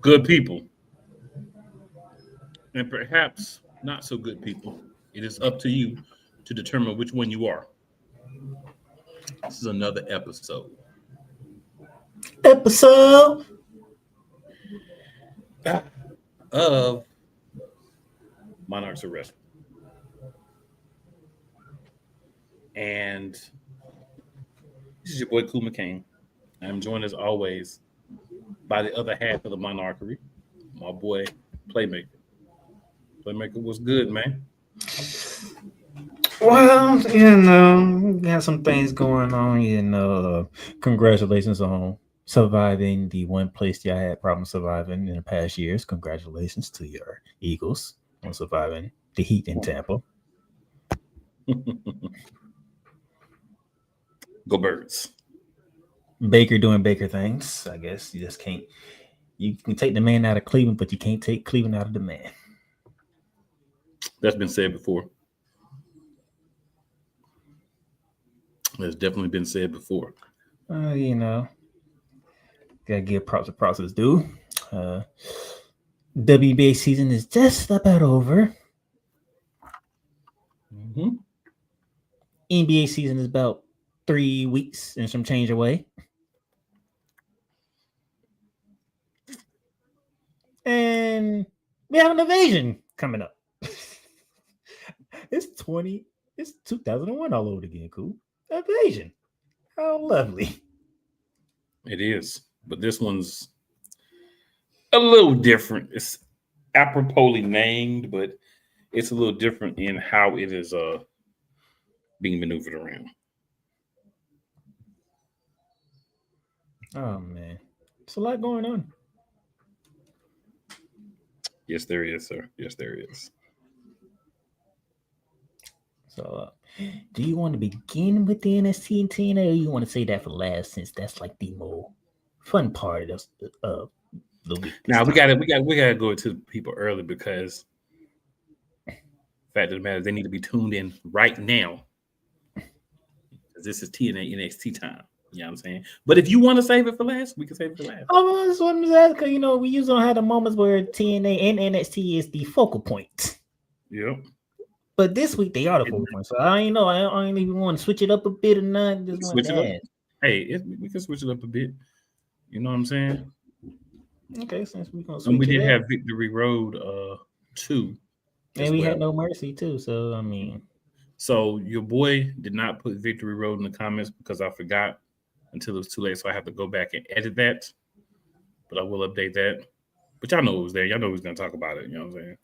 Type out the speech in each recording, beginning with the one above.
good people, and perhaps not so good people. It is up to you to determine which one you are. This is another episode Episode. of Monarchs of Wrestling. And this is your boy Cool McCain. I'm joined as always by the other half of the monarchy, my boy Playmaker. Playmaker, what's good, man? Well, we got some things going on. Congratulations on surviving the one place y'all had problems surviving in the past years. Congratulations to your Eagles on surviving the Heat in Tampa. Go Birds. Baker doing Baker things. I guess you just can't. You can take the man out of Cleveland, but you can't take Cleveland out of the man. That's been said before. That's definitely been said before. Gotta give props to props is due. WBA season is just about over. Mm-hmm. NBA season is about 3 weeks and some change away. And we have an invasion coming up. It's 2001 all over again. Cool. Invasion. How lovely. It is. But this one's a little different. It's aproposly named, but it's a little different in how it is being maneuvered around. Oh man. It's a lot going on. Yes, there is, sir. Yes, there is. So, do you want to begin with the NT and TNA, or you want to say that for last, since that's like the more fun part of the week? Now we gotta go to people early because fact of the matter is they need to be tuned in right now. This is TNA NXT time. You know what I'm saying? But if you want to save it for last, we can save it for last. Oh, that's what I'm saying. Because we usually don't have the moments where TNA and NXT is the focal point. Yep. But this week they are the focal point. So I ain't know. I don't even want to switch it up a bit or not. Just switch it up. Hey, we can switch it up a bit. You know what I'm saying? Okay, since we're gonna switch and we did it have Victory Road 2. And we had No Mercy too. So I mean. So your boy did not put Victory Road in the comments because I forgot until it was too late. So I have to go back and edit that. But I will update that. But y'all know it was there. Y'all know who's going to talk about it. You know what I'm saying?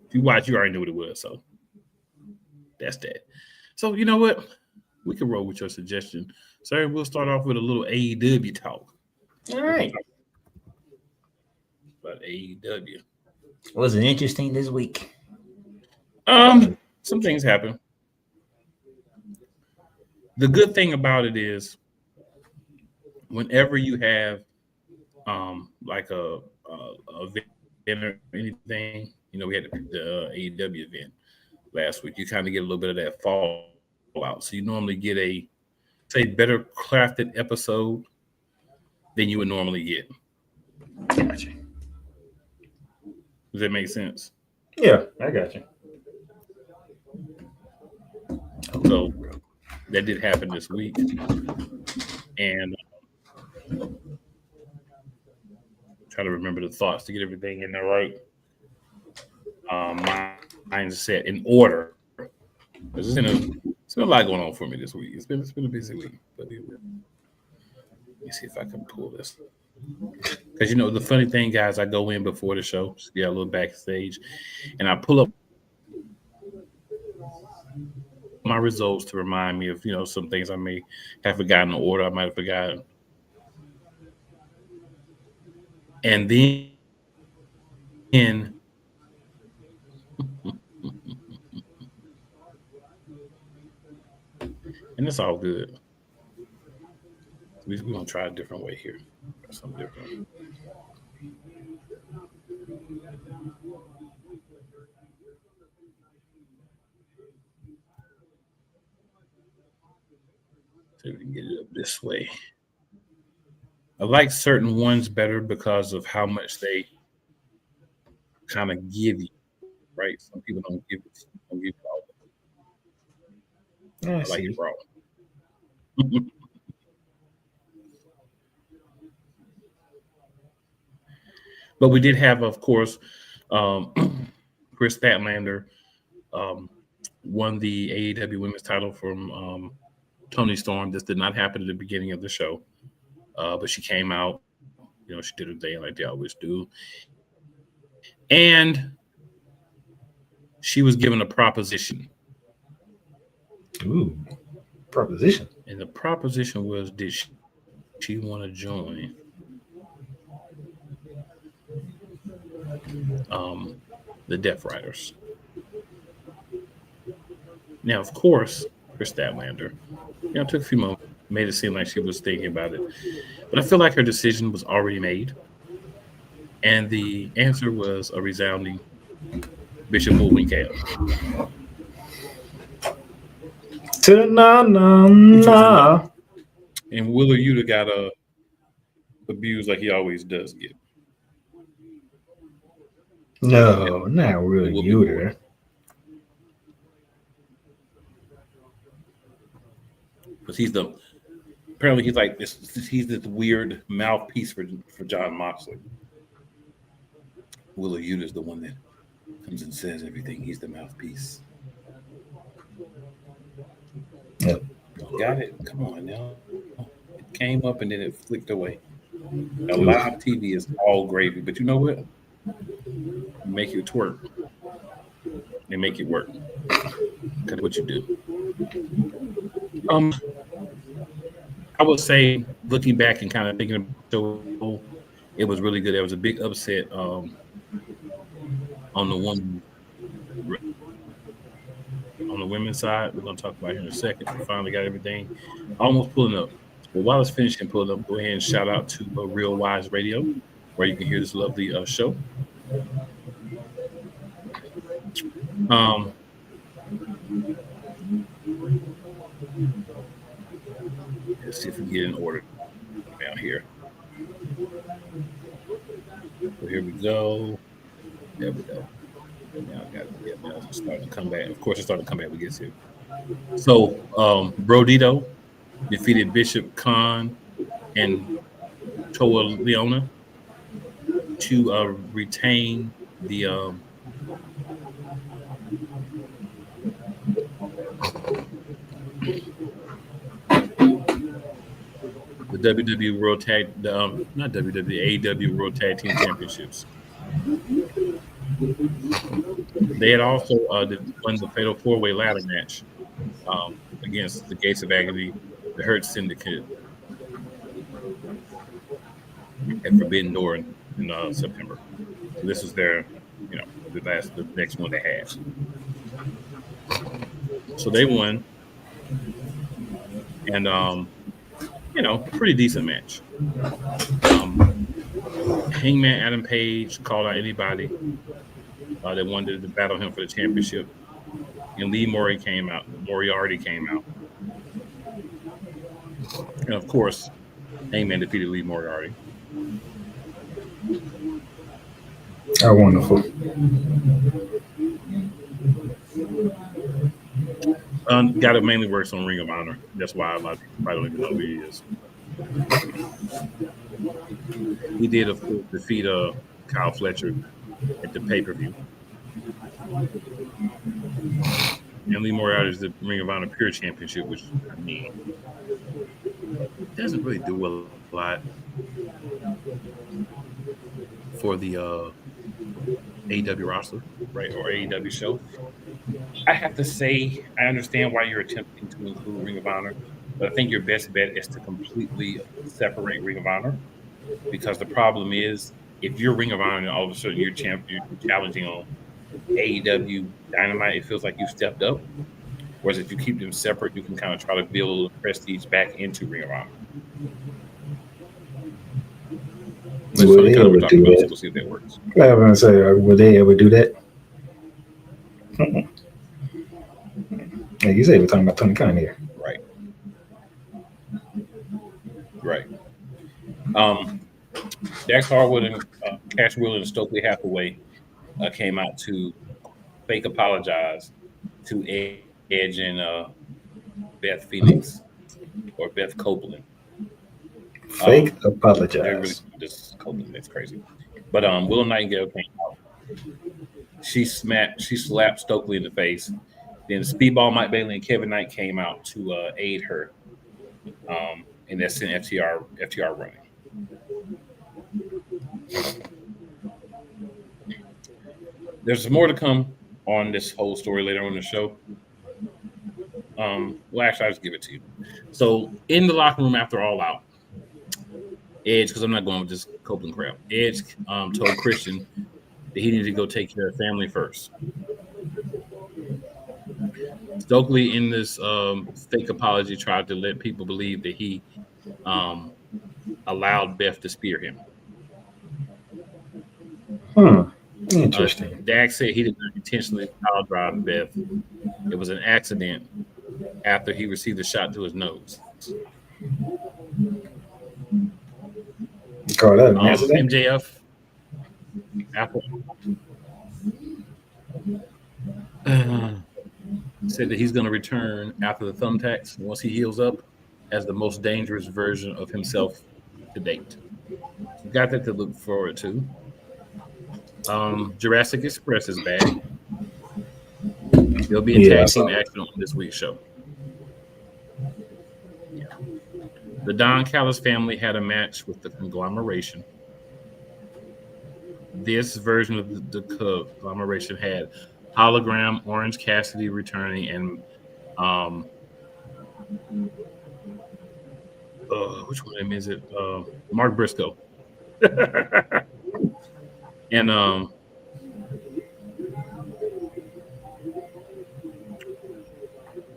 If you watch, you already knew what it was. So that's that. So you know what? We can roll with your suggestion. Sir, we'll start off with a little AEW talk. All right. About AEW. Was it interesting this week? Some things happen. The good thing about it is whenever you have like a event or anything, we had the AEW event last week, you kind of get a little bit of that fallout. So you normally get a better crafted episode than you would normally get. Gotcha. Does that make sense? Yeah, I got you. So that did happen this week. And try to remember the thoughts to get everything in there right. Mindset in order. It's been a lot going on for me this week. It's been a busy week. But let me see if I can pull this. Because the funny thing, guys, I go in before the show, get a little backstage, and I pull up my results to remind me of some things I may have forgotten, the order I might have forgotten. And then and it's all good. We're going to try a different way here. Something different. See if we can get it up this way. I like certain ones better because of how much they kind of give you, right? Some people don't give you all. I I like it see. raw. But we did have, of course, um, Chris Statlander um, won the AEW Women's title from Tony Storm. This did not happen at the beginning of the show, but she came out. She did her thing like they always do, and she was given a proposition, Ooh, proposition. and the proposition was, did she want to join the Death Riders? Now, of course, Chris Statlander, took a few moments, made it seem like she was thinking about it, but I feel like her decision was already made, and the answer was a resounding Bishop will wink out, Na na which was enough. na. And Willer Yuta got abused like he always does get. No, not The really. Whoopi You boy. there? Because apparently he's like this. He's this weird mouthpiece for John Moxley. Willer Yuta is the one that comes and says everything. He's the mouthpiece. Yep. Got it? Come on now. It came up and then it flicked away. Now, live TV is all gravy, but you know what? You make it twerk. They make it work. That's what you do. I would say, looking back and kind of thinking about the show, it was really good. There was a big upset on the women's side. We're going to talk about here in a second. We finally got everything almost pulling up. But while it's finishing pulling up, go ahead and shout out to Real Wise Radio, where you can hear this lovely show. Let's see if we can get in order down here. So here we go. There we go. Now I got it. Yeah, now it's starting to come back. Of course, it's starting to come back when it gets here. So, Brodito defeated Bishop Khan and Toa Leona to retain the WWE World Tag, not WWE, AEW World Tag Team Championships. They had also won the Fatal 4-Way ladder match against the Gates of Agony, the Hurt Syndicate, at Forbidden Door in September. So this was their, the next one they had. So they won, and pretty decent match. Hangman Adam Page called out anybody that wanted to battle him for the championship, and Lee Moriarty came out, and of course, Hangman defeated Lee Moriarty. Oh, wonderful. Guy that mainly works on Ring of Honor. That's why a lot of people probably don't even know who he is. He did, of course, defeat Kyle Fletcher at the pay-per-view. And Lee Moriarty is the Ring of Honor Pure Championship, which, I mean, doesn't really do a lot for the AEW roster, right, or AEW show. I have to say, I understand why you're attempting to include Ring of Honor, but I think your best bet is to completely separate Ring of Honor, because the problem is, if you're Ring of Honor and all of a sudden you're challenging on AEW Dynamite, it feels like you stepped up. Whereas if you keep them separate, you can kind of try to build a little prestige back into Ring of Honor. Will they ever do that? We'll see if that works. I was going to say, will they ever do that? Like you said, we're talking about Tony Khan here. Right. Dax Harwood and Cash Wheeler and Stokely Hathaway came out to fake apologize to Edge and Beth Phoenix or Beth Copeland. Fake They're really apologize. this Copeland. It's crazy. But Willow Nightingale came out. She slapped Stokely in the face. Then Speedball Mike Bailey and Kevin Knight came out to aid her. And that sent FTR running. There's more to come on this whole story later on in the show. Well, actually, I'll just give it to you. So, in the locker room after All Out, Edge, because I'm not going with this Copeland crap, Edge told Christian that he needed to go take care of family first. Stokely, in this fake apology, tried to let people believe that he allowed Beth to spear him. Interesting. Dax said he did not intentionally pile drive Beth. It was an accident after he received a shot to his nose. You call that an accident? MJF Apple said that he's going to return after the thumbtacks once he heals up as the most dangerous version of himself to date. You got that to look forward to. Jurassic Express is back. There'll be a tag team action on this week's show. Yeah. The Don Callis family had a match with the Conglomeration. This version of the Conglomeration had Hologram, Orange Cassidy returning, and which one of them is it? Mark Briscoe. And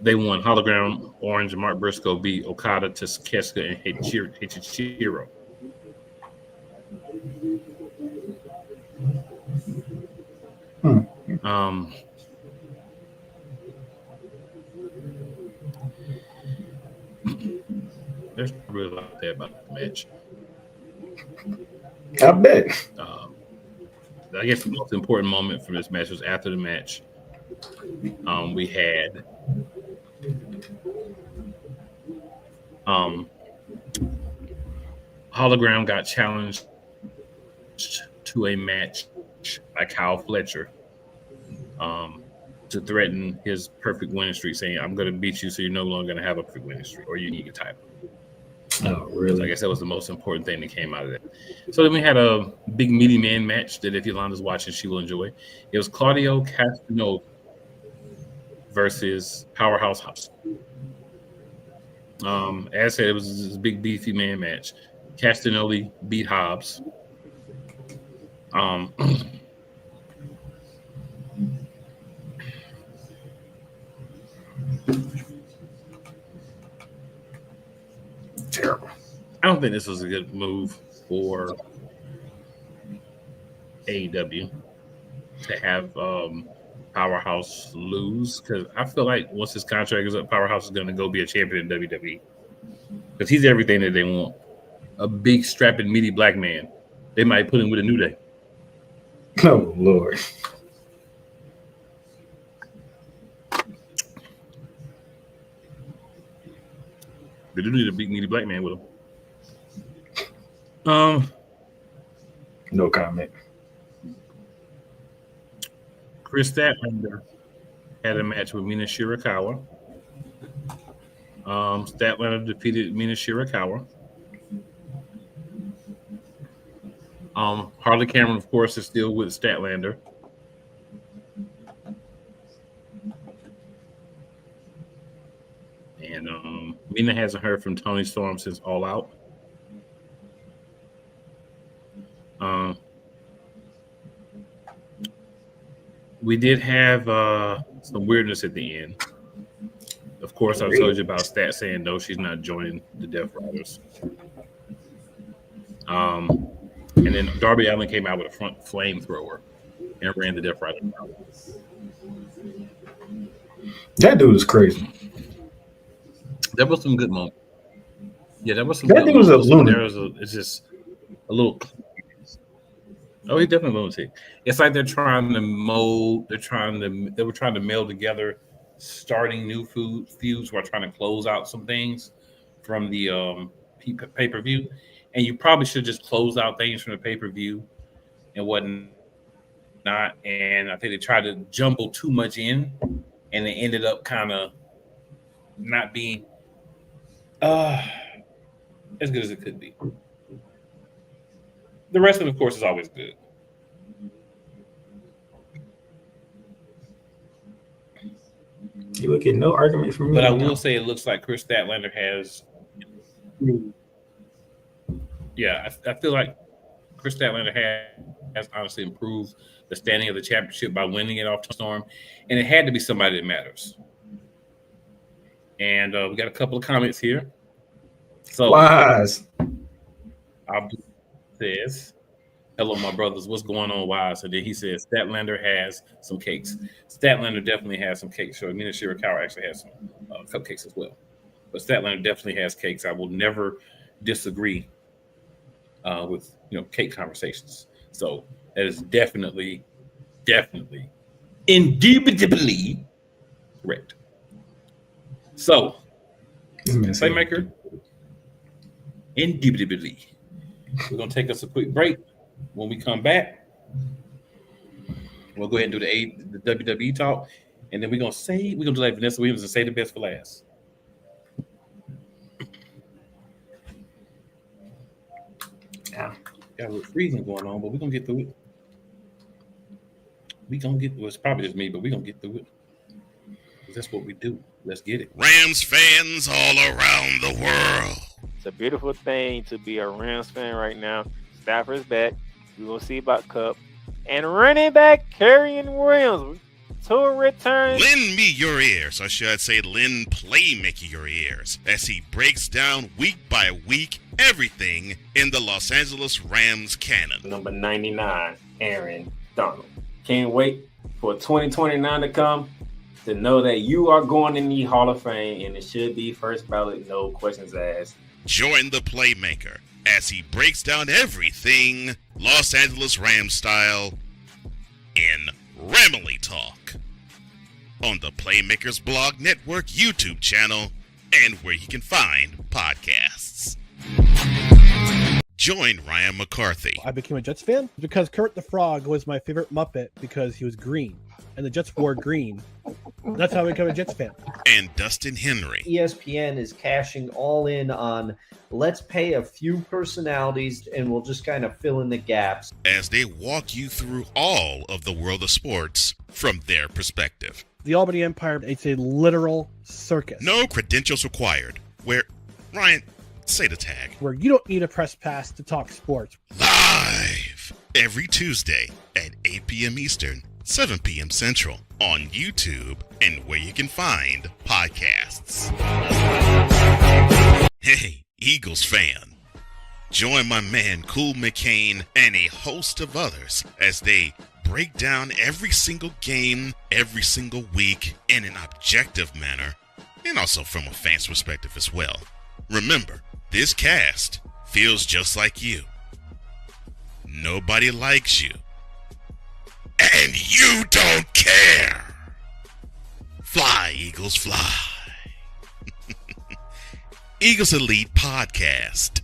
they won. Hologram, Orange, and Mark Briscoe beat Okada, Tsukeska, and Heichiro. There's really a lot there about the match. I bet. I guess the most important moment for this match was after the match. We had Hologram got challenged to a match by Kyle Fletcher to threaten his perfect winning streak, saying, "I'm going to beat you, so you're no longer going to have a perfect winning streak, or you need a title." Oh, really? So I guess that was the most important thing that came out of that. So then we had a big meaty man match that if Yolanda's watching, she will enjoy. It was Claudio Castagnoli versus Powerhouse Hobbs. As said, it was this big beefy man match. Castagnoli beat Hobbs. Terrible. I don't think this was a good move for AEW to have Powerhouse lose, because I feel like once his contract is up, Powerhouse is going to go be a champion in WWE, because he's everything that they want. A big, strapping, meaty black man. They might put him with a New Day. Oh, Lord. They do need a big, meaty black man with him. No comment. Chris Statlander had a match with Mina Shirakawa. Statlander defeated Mina Shirakawa. Harley Cameron, of course, is still with Statlander. And Mina hasn't heard from Tony Storm since All Out. We did have some weirdness at the end. Of course, I've told you about Stat saying no, she's not joining the Death Riders. And then Darby Allin came out with a front flamethrower and ran the Death Rider out. That dude is crazy. That was some good moment. Yeah, that was some. That dude was a lunatic. It's just a little. Oh, he's definitely lunatic. It's like they're trying to mold. They were trying to meld together, starting new feuds while trying to close out some things from the pay per view. And you probably should just close out things from the pay per view and whatnot. And I think they tried to jumble too much in, and it ended up kind of not being uh, as good as it could be. The wrestling, of course, is always good. You would get no argument from But me I now. will say it looks like Chris Statlander has. Yeah, I feel like Chris Statlander has honestly improved the standing of the championship by winning it off Tony Storm, and it had to be somebody that matters. And we got a couple of comments here. So Wise. Abdul says, "Hello, my brothers. What's going on, Wise?" And then he says, "Statlander has some cakes. Statlander definitely has some cakes. So Mina Shirakawa actually has some cupcakes as well. But Statlander definitely has cakes. I will never disagree with cake conversations. So that is definitely, indubitably correct. So, Playmaker, indubitably. We're gonna take us a quick break. When we come back, we'll go ahead and do the WWE talk, and then we're gonna do like Vanessa Williams and say the best for last. Yeah. Got a little freezing going on, but we're gonna get through it. It's probably just me, but we're gonna get through it. That's what we do. Let's get it. Rams fans all around the world. It's a beautiful thing to be a Rams fan right now. Stafford's back. We're going to see about Cup. And running back Kerryon Williams to return. Lend me your ears, or should I say lend Playmaker your ears, as he breaks down week by week everything in the Los Angeles Rams canon. Number 99, Aaron Donald. Can't wait for 2029 to come to know that you are going in the Hall of Fame, and it should be first ballot, no questions asked. Join the Playmaker as he breaks down everything Los Angeles Rams style in Ramily Talk on the Playmakers Blog Network YouTube channel and where you can find podcasts. Join Ryan McCarthy. I became a Jets fan because Kurt the Frog was my favorite Muppet because he was green, and the Jets wore green. That's how I became a Jets fan. And Dustin Henry. ESPN is cashing all in on let's pay a few personalities and we'll just kind of fill in the gaps. As they walk you through all of the world of sports from their perspective. The Albany Empire, it's a literal circus. No credentials required. Where, Ryan, say the tag. Where you don't need a press pass to talk sports. Live every Tuesday at 8 p.m. Eastern, 7 p.m. Central on YouTube and where you can find podcasts. Hey, Eagles fan. Join my man Cool McCain and a host of others as they break down every single game, every single week in an objective manner and also from a fan's perspective as well. Remember, this cast feels just like you. Nobody likes you. And you don't care. Fly, Eagles, fly. Eagles Elite Podcast.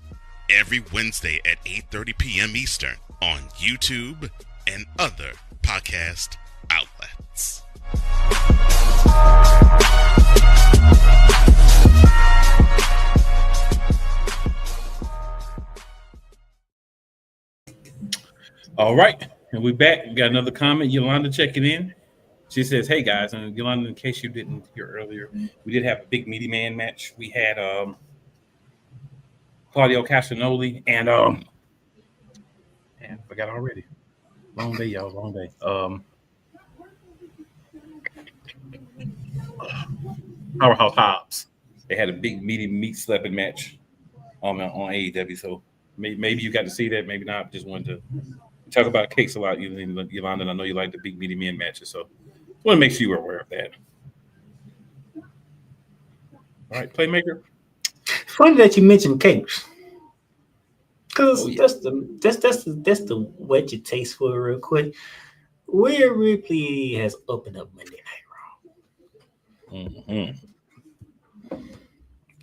Every Wednesday at 8:30 p.m. Eastern on YouTube and other podcast outlets. All right, and we're back. We got another comment. Yolanda checking in. She says, "Hey guys, and Yolanda, in case you didn't hear earlier, we did have a big meaty man match. We had Claudio Castagnoli and I forgot already. Long day, y'all. Long day. Powerhouse Hobbs. They had a big meaty meat slapping match on AEW. So maybe you got to see that. Maybe not. Just wanted to talk about cakes a lot, Yolanda. And I know you like the big meaty men matches, so just want to make sure you were aware of that. All right, Playmaker. Funny that you mentioned cakes. Because that's the what you taste for it real quick. Rhea Ripley has opened up Monday Night Raw. Mm-hmm.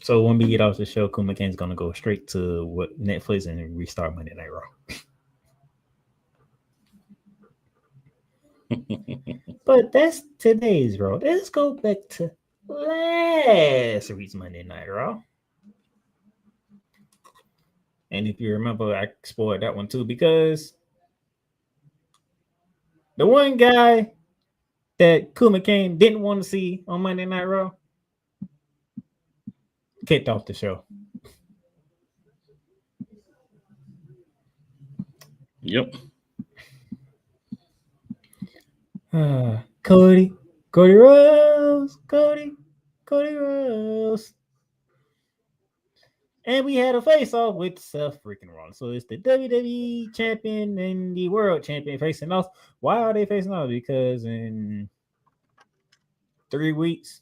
So when we get off the show, Kuma Kane's gonna go straight to what Netflix and restart Monday Night Raw. But that's today's Raw. Let's go back to last week's Monday Night Raw. And if you remember, I spoiled that one too because the one guy that Kuma Kane didn't want to see on Monday Night Raw kicked off the show. Yep. Cody Rhodes. And we had a face-off with Seth freaking Rollins. So it's the WWE champion and the world champion facing off. Why are they facing off? Because in 3 weeks,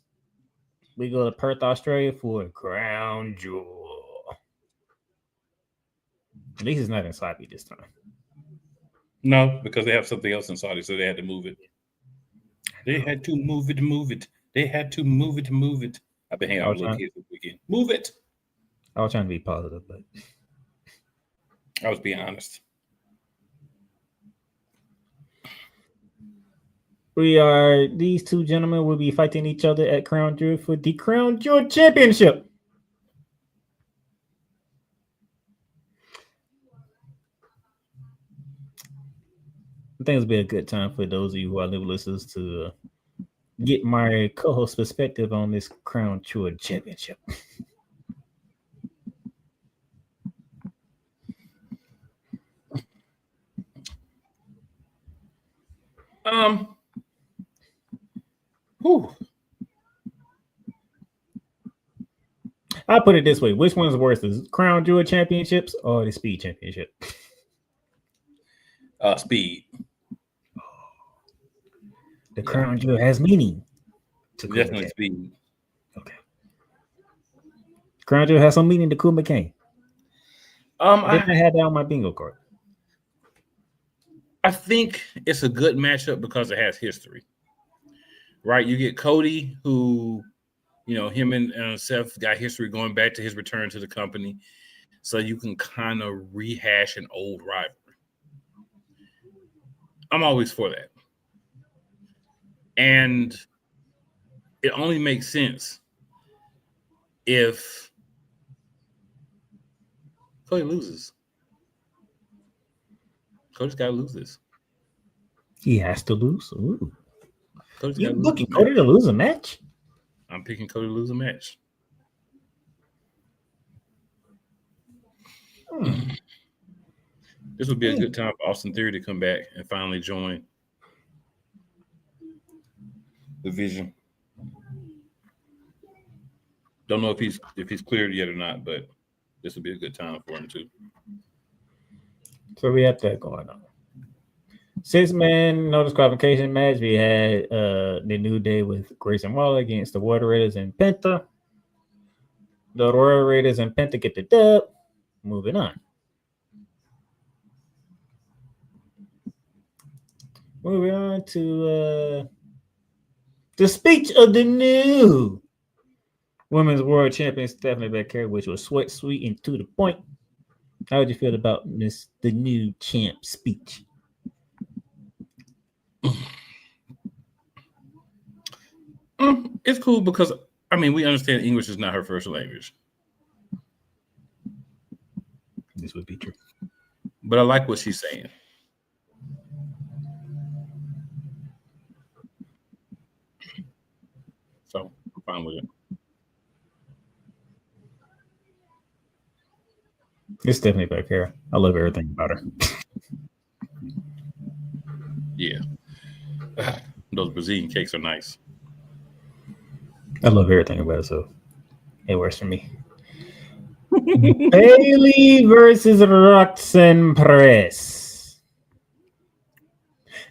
we go to Perth, Australia for a crown jewel. At least it's not in Saudi this time. No, because they have something else in Saudi, so they had to move it. They had to move it. They had to move it. I've been hanging out with little kids this weekend. Move it. I was trying to be positive, but I was being honest. These two gentlemen will be fighting each other at Crown Jewel for the Crown Jewel Championship. I think it'll be a good time for those of you who are new listeners to get my co-host perspective on this Crown Jewel Championship. I put it this way: which one's worse, the Crown Jewel Championships or the Speed Championship? Speed. The Crown Jewel has meaning. Definitely Speed. Okay. Crown Jewel has some meaning to Kuma Kane. I had that on my bingo card. I think it's a good matchup because it has history, right? You get Cody, who, you know, him and Seth got history going back to his return to the company, so you can kind of rehash an old rivalry. I'm always for that. And it only makes sense if Cody loses. Cody's got to lose this. He has to lose. Ooh. You looking Cody to lose a match? I'm picking Cody to lose a match. This would be a good time for Austin Theory to come back and finally join the Vision. Don't know if he's cleared yet or not, but this would be a good time for him too. So we have that going on. 6-man no disqualification match. We had the New Day with Grayson Waller against the Water Raiders and Penta. The Royal Raiders and Penta get the dub. Moving on. Moving on to the speech of the new Women's World Champion Stephanie Becker, which was sweet, sweet, and to the point. How would you feel about the new champ speech? It's cool because, I mean, we understand English is not her first language. This would be true. But I like what she's saying. So I'm fine with it. It's Stephanie Becker. I love everything about her. Yeah. Those Brazilian cakes are nice. I love everything about it, so it works for me. Bayley versus Roxanne Perez.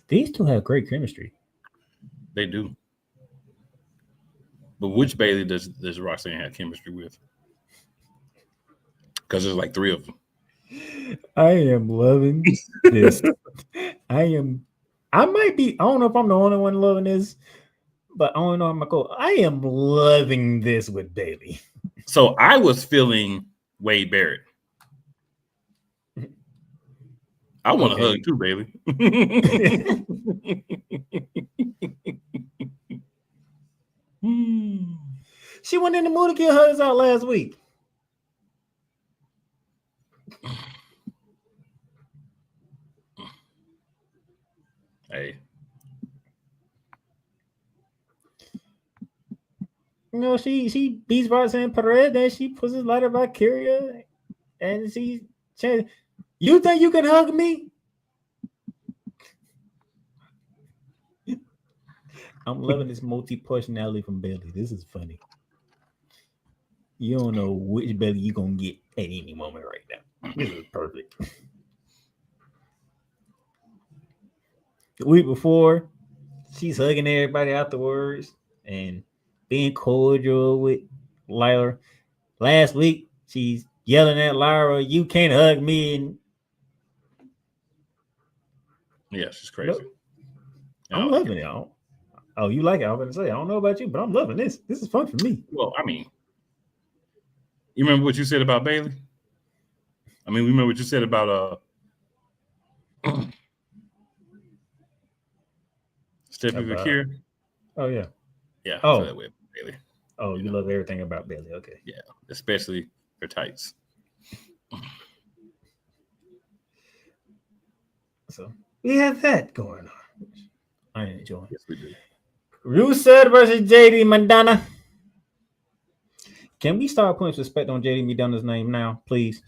These two have great chemistry. They do. But which Bayley does Roxanne have chemistry with? Because there's like 3 of them. I am loving this. I might be. I don't know if I'm the only one loving this, but I don't know. I am loving this with Bailey. So I was feeling Wade Barrett. I want to hug too, Bailey. She went in the mood to get hers out last week. Hey. You know, she beats Roxanne Perez, then she puts his lighter Valkyria, and you think you can hug me? I'm loving this multi-personality from Bailey. This is funny. You don't know which Bailey you're gonna get at any moment right now. This is perfect. The week before, she's hugging everybody afterwards and being cordial with Lyra. Last week, she's yelling at Lyra, "You can't hug me." And yeah, she's crazy. I'm loving it. Oh, you like it? I'm gonna say, I don't know about you, but I'm loving this. This is fun for me. Well, I mean, you remember what you said about Bailey? I mean, we remember what you said about Stephanie Vakir. Oh yeah. Yeah. I feel that way about Bailey. Oh, you love everything about Bailey. Okay. Yeah, especially her tights. So we have that going on. I enjoy. Yes, we do. Rusev versus JD McDonough. Can we start putting respect on JD McDonough's name now, please?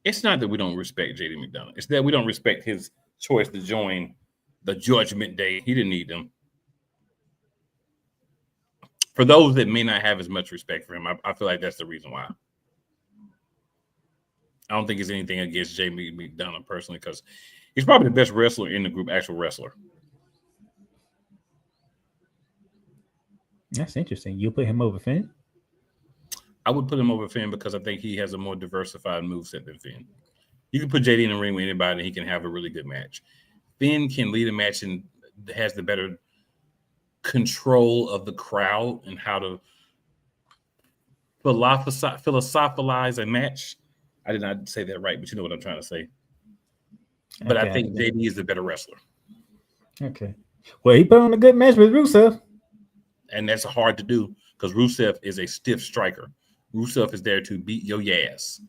It's not that we don't respect JD McDonough. It's that we don't respect his choice to join the Judgment Day. He didn't need them. For those that may not have as much respect for him, I feel like that's the reason why. I don't think it's anything against JD McDonough personally, because he's probably the best wrestler in the group, actual wrestler. That's interesting. You'll put him over Finn? I would put him over Finn because I think he has a more diversified moveset than Finn. You can put JD in the ring with anybody and he can have a really good match. Finn can lead a match and has the better control of the crowd and how to philosophize a match. I did not say that right, but you know what I'm trying to say. But okay, I think JD is the better wrestler. Okay. Well, he put on a good match with Rusev. And that's hard to do because Rusev is a stiff striker. Rusev is there to beat your ass.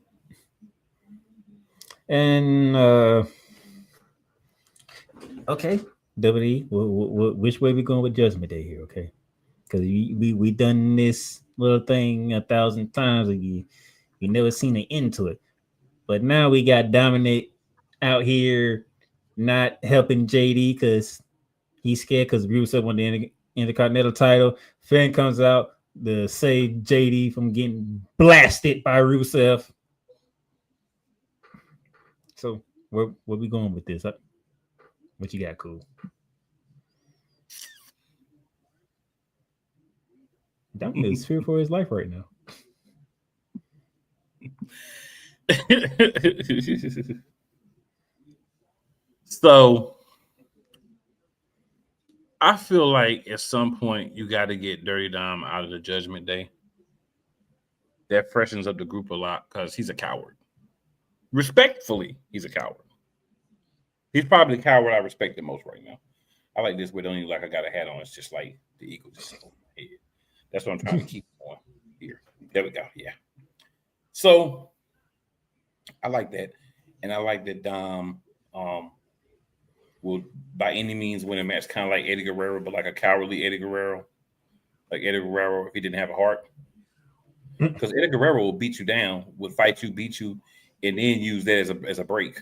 And okay, WWE, which way we going with Judgment Day here? Okay, because we done this little thing 1,000 times and you never seen an end to it. But now we got Dominic out here not helping JD because he's scared because Rusev won the Intercontinental title. Finn comes out to save JD from getting blasted by Rusev. So where we going with this? What you got, Cool? Dominic is fear for his life right now. So I feel like at some point you got to get Dirty Dom out of the Judgment Day. That freshens up the group a lot because he's a coward. Respectfully, he's a coward. He's probably the coward I respect the most right now. I like this where it don't even like I got a hat on. It's just like the eagle just over my head. That's what I'm trying to keep on here. There we go. Yeah. So I like that. And I like that Dom will by any means win a match, kind of like Eddie Guerrero, but like a cowardly Eddie Guerrero. Like Eddie Guerrero if he didn't have a heart. Because Eddie Guerrero will beat you down, would fight you, beat you, and then use that as a break.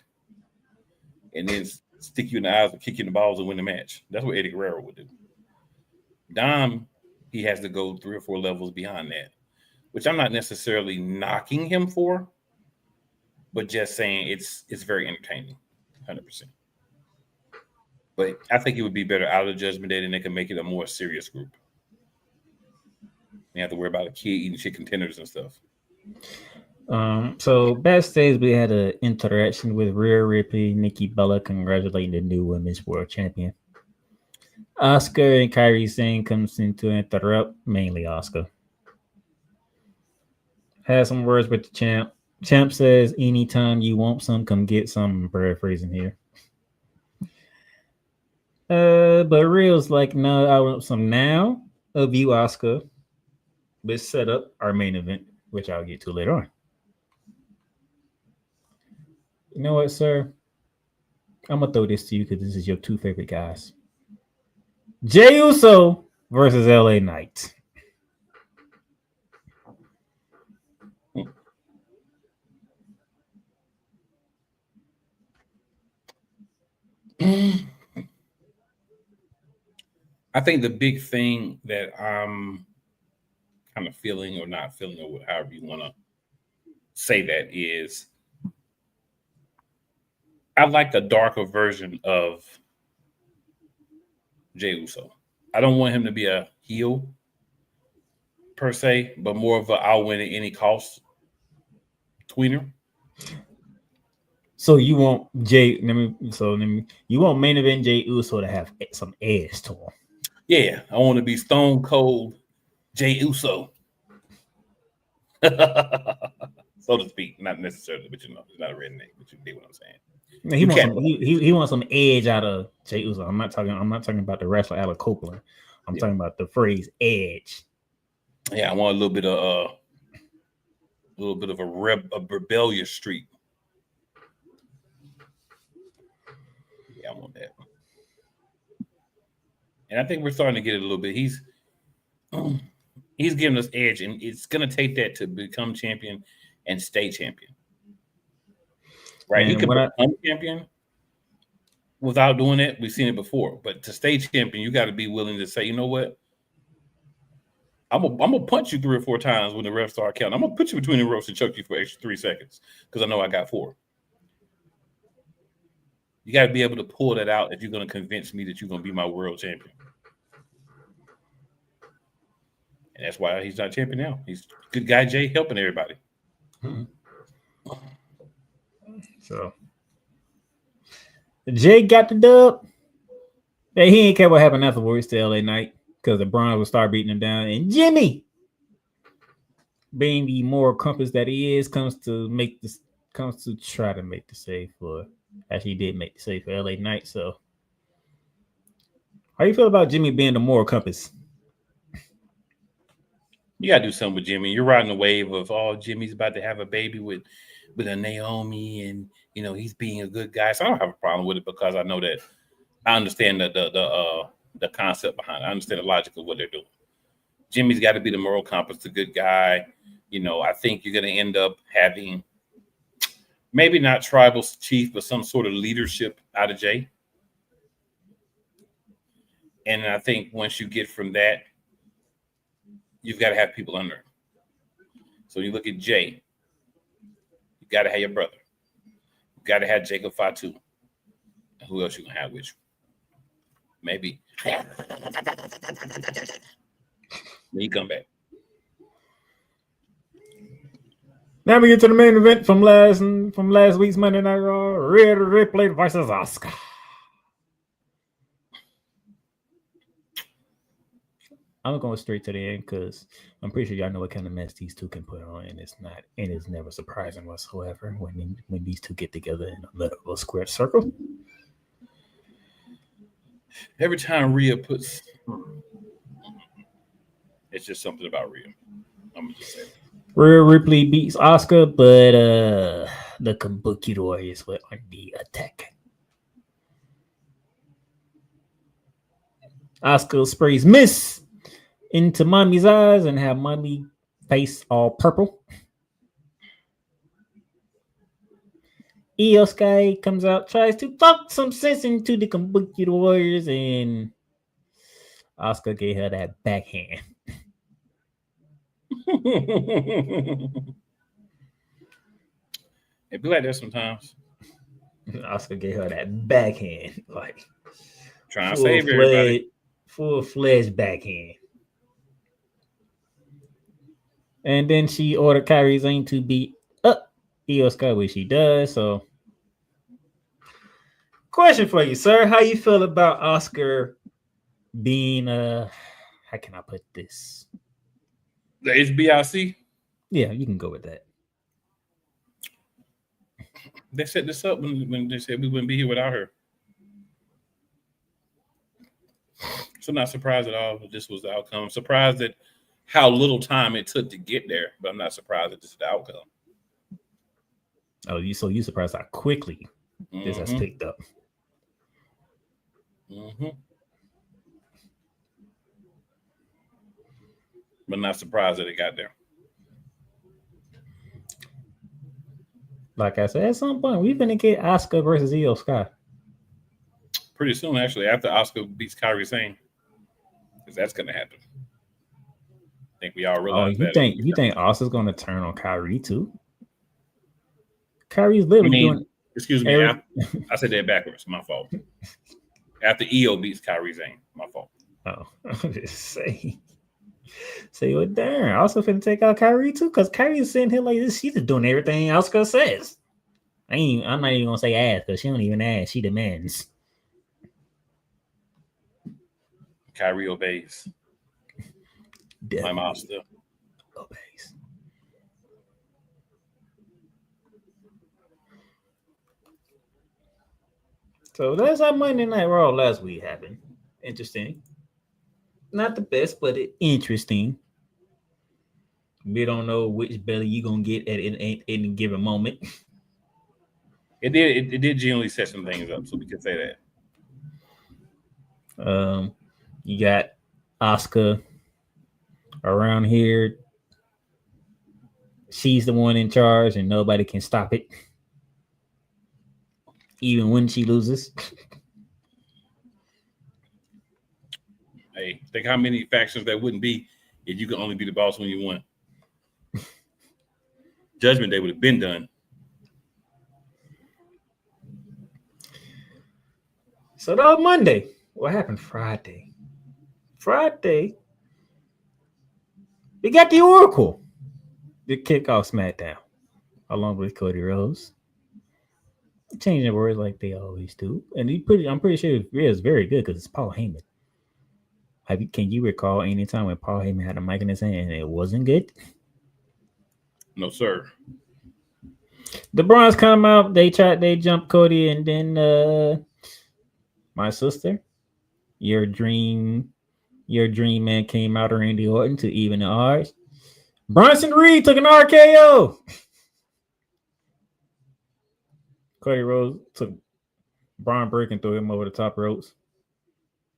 And then stick you in the eyes and kick you in the balls and win the match. That's what Eddie Guerrero would do. Dom, he has to go 3 or 4 levels behind that, which I'm not necessarily knocking him for, but just saying it's very entertaining, 100%. But I think it would be better out of the Judgment Day, and they can make it a more serious group. You have to worry about a kid eating chicken tenders and stuff. So backstage we had an interaction with Rhea Ripley, Nikki Bella, congratulating the new women's world champion. Oscar and Kyrie Sane comes in to interrupt, mainly Oscar. Has some words with the champ. Champ says, anytime you want some, come get some. I'm paraphrasing here. But Real's like, no, I want some now of you, Oscar. Let's set up our main event, which I'll get to later on. You know what, sir? I'm gonna throw this to you because this is your two favorite guys. Jey Uso versus LA Knight. I think the big thing that I'm kind of feeling or not feeling, or however you want to say that, is I like a darker version of Jey Uso. I don't want him to be a heel per se, but more of a I'll win at any cost tweener. So you want you want main event Jey Uso to have some edge to him. Yeah, I want to be Stone Cold Jey Uso, so to speak. Not necessarily, but he's not a redneck. But you get what I'm saying. He wants some edge out of Jey Uso. I'm not talking about the wrestler Alec Copeland. I'm talking about the phrase edge. Yeah, I want a little bit of a rebellious streak. Yeah, I want that. And I think we're starting to get it a little bit. He's giving us edge, and it's going to take that to become champion and stay champion. Right? And he could become champion without doing it. We've seen it before. But to stay champion, you got to be willing to say, you know what? I'm gonna punch you 3 or 4 times when the refs start counting. I'm gonna put you between the ropes and choke you for extra 3 seconds because I know I got 4. You got to be able to pull that out if you're going to convince me that you're going to be my world champion. And that's why he's not champion now. He's good guy, Jay, helping everybody. So Jay got the dub. Hey, he ain't care what happened afterwards to LA Knight because the Bronze will start beating him down. And Jimmy, being the moral compass that he is, comes to try to make the save for. Actually, he did make the save for LA Knight. So, how you feel about Jimmy being the moral compass? You got to do something with Jimmy. You're riding the wave of, Jimmy's about to have a baby with a Naomi, and he's being a good guy. So I don't have a problem with it because I know that I understand the concept behind it. I understand the logic of what they're doing. Jimmy's got to be the moral compass, the good guy. I think you're going to end up having. Maybe not tribal chief, but some sort of leadership out of Jay. And I think once you get from that, you've got to have people under him. So you look at Jay, you got to have your brother. You got to have Jacob Fatu. And who else you going to have with you? Maybe. Then you come back. Now we get to the main event from last week's Monday Night Raw: Rhea Ripley versus Asuka. I'm going straight to the end because I'm pretty sure y'all know what kind of mess these two can put on, and it's never surprising whatsoever when these two get together in a little square circle. Every time Rhea puts, it's just something about Rhea. I'm gonna just say that. Rhea Ripley beats Asuka, but the Kabuki Warriors were on the attack. Asuka sprays miss into Mommy's eyes and have Mommy face all purple. Io Sky comes out, tries to talk some sense into the Kabuki Warriors, and Asuka gave her that backhand. It be like that sometimes. Asuka gave her that backhand, like trying to save everybody. Full-fledged backhand. And then she ordered Kairi Sane to beat Io Sky, which she does. So, question for you, sir: how you feel about Oscar being how can I put this? The HBIC. Yeah, you can go with that. They set this up when they said we wouldn't be here without her. So I'm not surprised at all that this was the outcome. I'm surprised at how little time it took to get there, but I'm not surprised that this is the outcome. Oh, you surprised how quickly this has picked up. But not surprised that it got there. Like I said, at some point we're gonna get Oscar versus Io Sky. Pretty soon, actually, after Oscar beats Kairi Sane, because that's gonna happen. I think we all realize that. You think Oscar's gonna turn on Kairi too? Kyrie's literally doing. Excuse me, I said that backwards. My fault. After Io beats Kairi Sane, my fault. Oh, I'm just saying. Say, well, darn, also finna take out Kairi too, because Kyrie's sitting here like this. She's just doing everything Oscar says. I'm not even gonna say ask, because she don't even ask. She demands. Kairi obeys. Definitely my mom still obeys. So that's how Monday Night Raw last week happened. Interesting. Not the best, but interesting. We don't know which belly you're gonna get at any given moment. It did genuinely set some things up, so we can say that. You got Asuka around here. She's the one in charge, and nobody can stop it, even when she loses. Hey, think how many factions there wouldn't be if you could only be the boss when you won. Judgment Day would have been done. So that was Monday. What happened Friday? Friday, we got the Oracle to kick off SmackDown, along with Cody Rhodes. Changing words like they always do. And I'm pretty sure it's very good because it's Paul Heyman. Can you recall any time when Paul Heyman had a mic in his hand and it wasn't good? No, sir. The Bronze come out, they jump Cody, and then my sister, your dream man came out of Randy Orton to even the odds. Bronson Reed took an RKO. Cody Rhodes took Braun Breaker and threw him over the top ropes,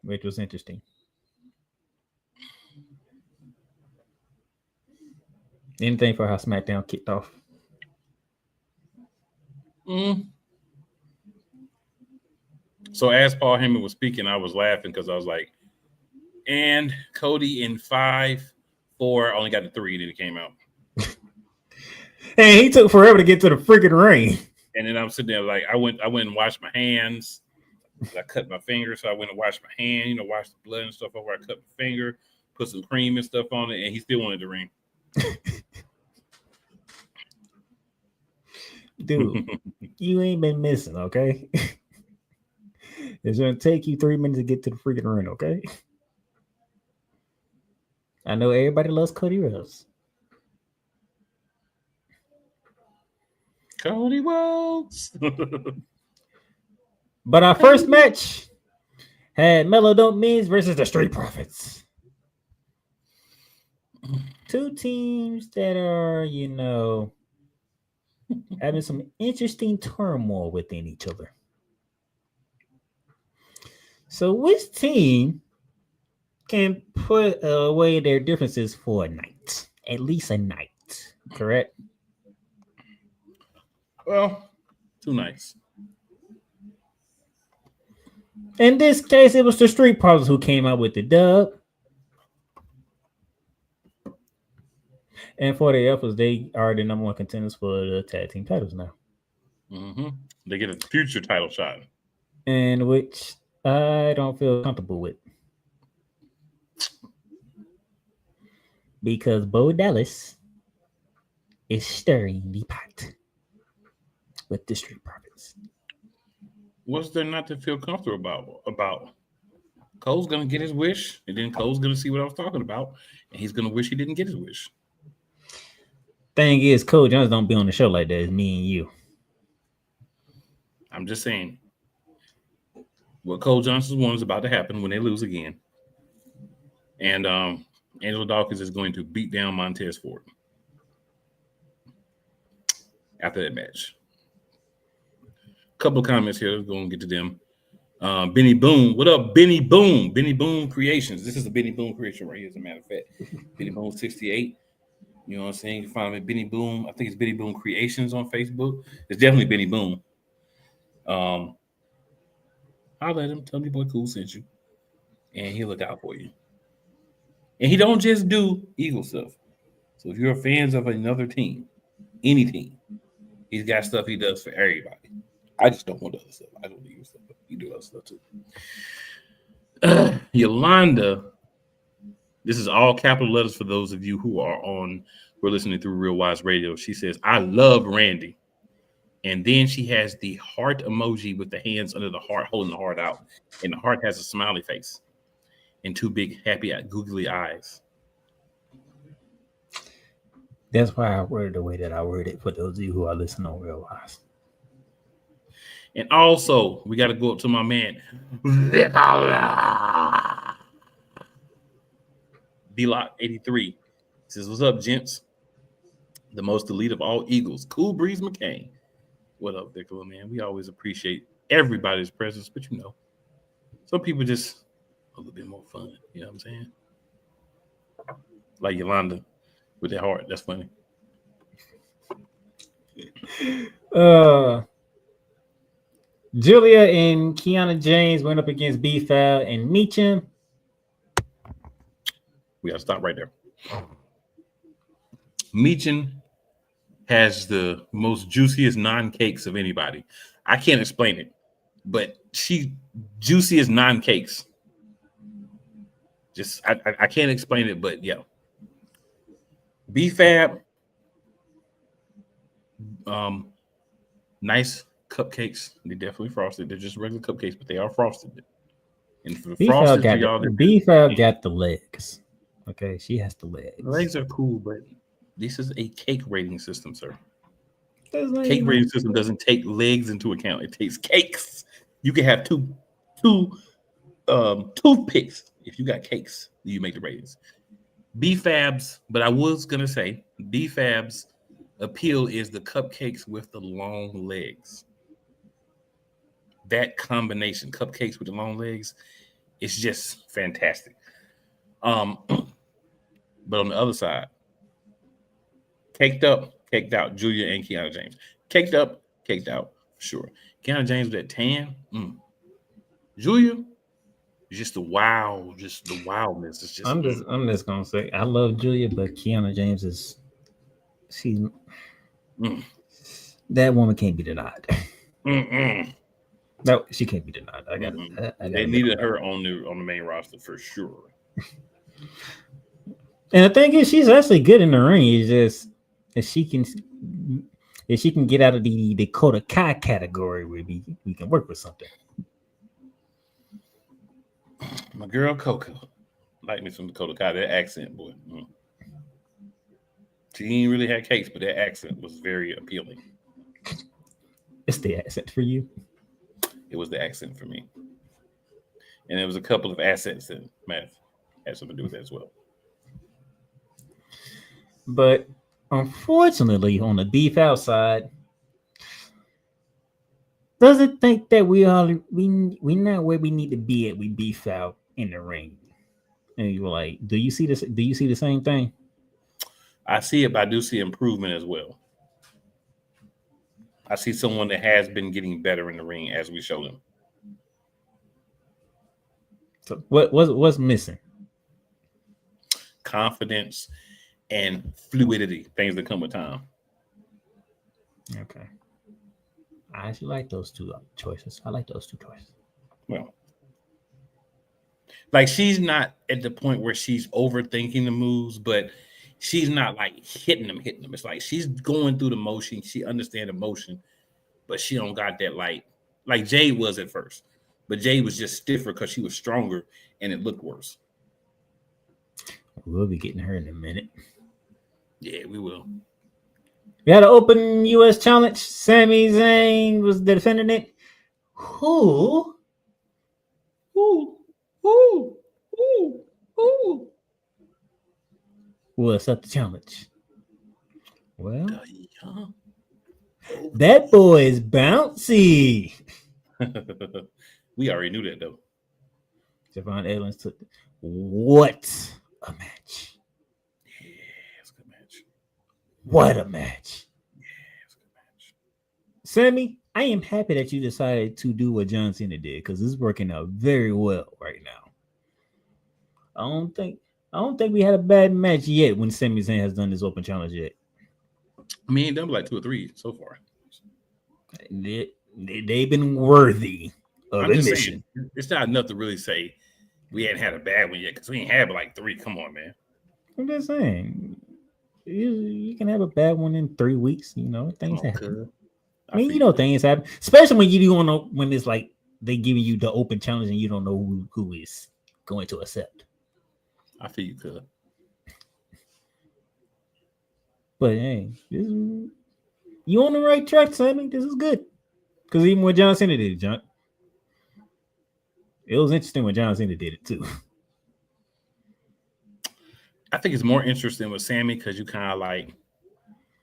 which was interesting. Anything for how SmackDown kicked off? So as Paul Heyman was speaking, I was laughing because I was like, and Cody in 5-4 only got the 3, and then it came out. And he took forever to get to the freaking ring. And then I'm sitting there like, I went and washed my hands. I cut my finger, so I went and washed my hand, washed the blood and stuff over. I cut my finger, put some cream and stuff on it, and he still wanted the ring. Dude, you ain't been missing, okay? It's gonna take you 3 minutes to get to the freaking ring, okay? I know everybody loves Cody Rhodes. Cody Rhodes. But our first match had Melo Don't Means versus the Street Profits. Two teams that are, having some interesting turmoil within each other. So which team can put away their differences for a night? At least a night, correct? Well, 2 nights. In this case, it was the Street Profits who came out with the dub. And for the efforts, they are the number 1 contenders for the tag team titles now. They get a future title shot. And which I don't feel comfortable with. Because Bo Dallas is stirring the pot. with district profits. What's there not to feel comfortable about? Cole's gonna get his wish, and then Cole's gonna see what I was talking about, and he's gonna wish he didn't get his wish. Thing is, Cole Jones don't be on the show like that. It's me and you. I'm just saying what Cole Johnson's one is about to happen when they lose again. And Angelo Dawkins is going to beat down Montez Ford after that match. Couple of comments here. We're going to get to them. Benny Boom. What up, Benny Boom? Benny Boom Creations. This is a Benny Boom creation right here, as a matter of fact. Benny Boom 68. You know what I'm saying? You can find me at Benny Boom. I think it's Benny Boom Creations on Facebook. It's definitely Benny Boom. I'll let him tell me boy Cool sent you. And he'll look out for you. And he don't just do Eagle stuff. So if you're fans of another team, any team, he's got stuff he does for everybody. I just don't want other stuff. I don't do stuff, but he do other stuff too. Yolanda, this is all capital letters for those of you who are listening through Real Wise Radio. She says, I love Randy. And then she has the heart emoji with the hands under the heart, holding the heart out. And the heart has a smiley face and two big, happy, googly eyes. That's why I worded the way that I worded it for those of you who are listening on Real Wise. And also, we got to go up to my man, B-Lock 83. He says, what's up, gents? The most elite of all Eagles, Cool Breeze McCain. What up, Nicola, man? We always appreciate everybody's presence, but you know, some people just a little bit more fun. You know what I'm saying? Like Yolanda with that heart. That's funny. Julia and Kiana James went up against B-Fab and Meacham. We got to stop right there. Meacham has the most juiciest non-cakes of anybody. I can't explain it, but she juiciest non-cakes. Just I can't explain it, but yeah. B-Fab, nice cupcakes. They're definitely frosted. They're just regular cupcakes, but they are frosted. And for the frosted, for y'all, B-Fab got the legs. Okay, she has the legs. Legs are cool, but this is a cake rating system, sir. Cake rating system doesn't take legs into account. It takes cakes. You can have two toothpicks. If you got cakes, you make the ratings. B-Fab's, but I was gonna say B-Fab's appeal is the cupcakes with the long legs. That combination, cupcakes with the long legs, it's just fantastic. But on the other side, caked up, caked out, Julia and Kiana James. Caked up, caked out, for sure. Kiana James with that tan. Julia, just the wow, just the wildness. It's just. I'm just gonna say I love Julia, but Kiana James is that woman can't be denied. No, she can't be denied. They needed her on the main roster for sure. And the thing is, she's actually good in the ring. It's just if she can get out of the Dakota Kai category, we can work with something. My girl Coco, like me some Dakota Kai. That accent, boy. She ain't really had cakes, but that accent was very appealing. It's the accent for you. It was the accent for me, and there was a couple of assets that had something to do with that as well. But unfortunately, on the B-Fab side, doesn't think that we not where we need to be at. We B-Fab in the ring, and you're like, do you see this? Do you see the same thing? I see it, but I do see improvement as well. I see someone that has been getting better in the ring as we show them. So what's missing? Confidence and fluidity, things that come with time. Okay. I actually like those two choices. I like those two choices. Well, like she's not at the point where she's overthinking the moves, but she's not like hitting them. It's like she's going through the motion. She understands the motion, but she don't got that like Jade was at first. But Jade was just stiffer because she was stronger and it looked worse. We'll be getting her in a minute. Yeah, we will. We had an open U.S. challenge. Sami Zayn was defending it. Who will accept the challenge? Well, that boy is bouncy. We already knew that though. Javon Evans took what a match. Yeah, it's a good match. What a match. Yeah, it's a good match. Sammy, I am happy that you decided to do what John Cena did because it's working out very well right now. I don't think we had a bad match yet when Sami Zayn has done this open challenge yet. I mean, done like 2 or 3 so far. They've been worthy of admission. It's not enough to really say we hadn't had a bad one yet because we ain't had but like 3. Come on, man. I'm just saying, you can have a bad one in 3 weeks. You know, things happen. I mean, you know, things happen, especially when you don't know when it's like they giving you the open challenge and you don't know who is going to accept. I feel you could. But hey, you on the right track, Sammy. This is good. Because even when John Cena did it, John, it was interesting when John Cena did it too. I think it's more interesting with Sammy because you kind of like,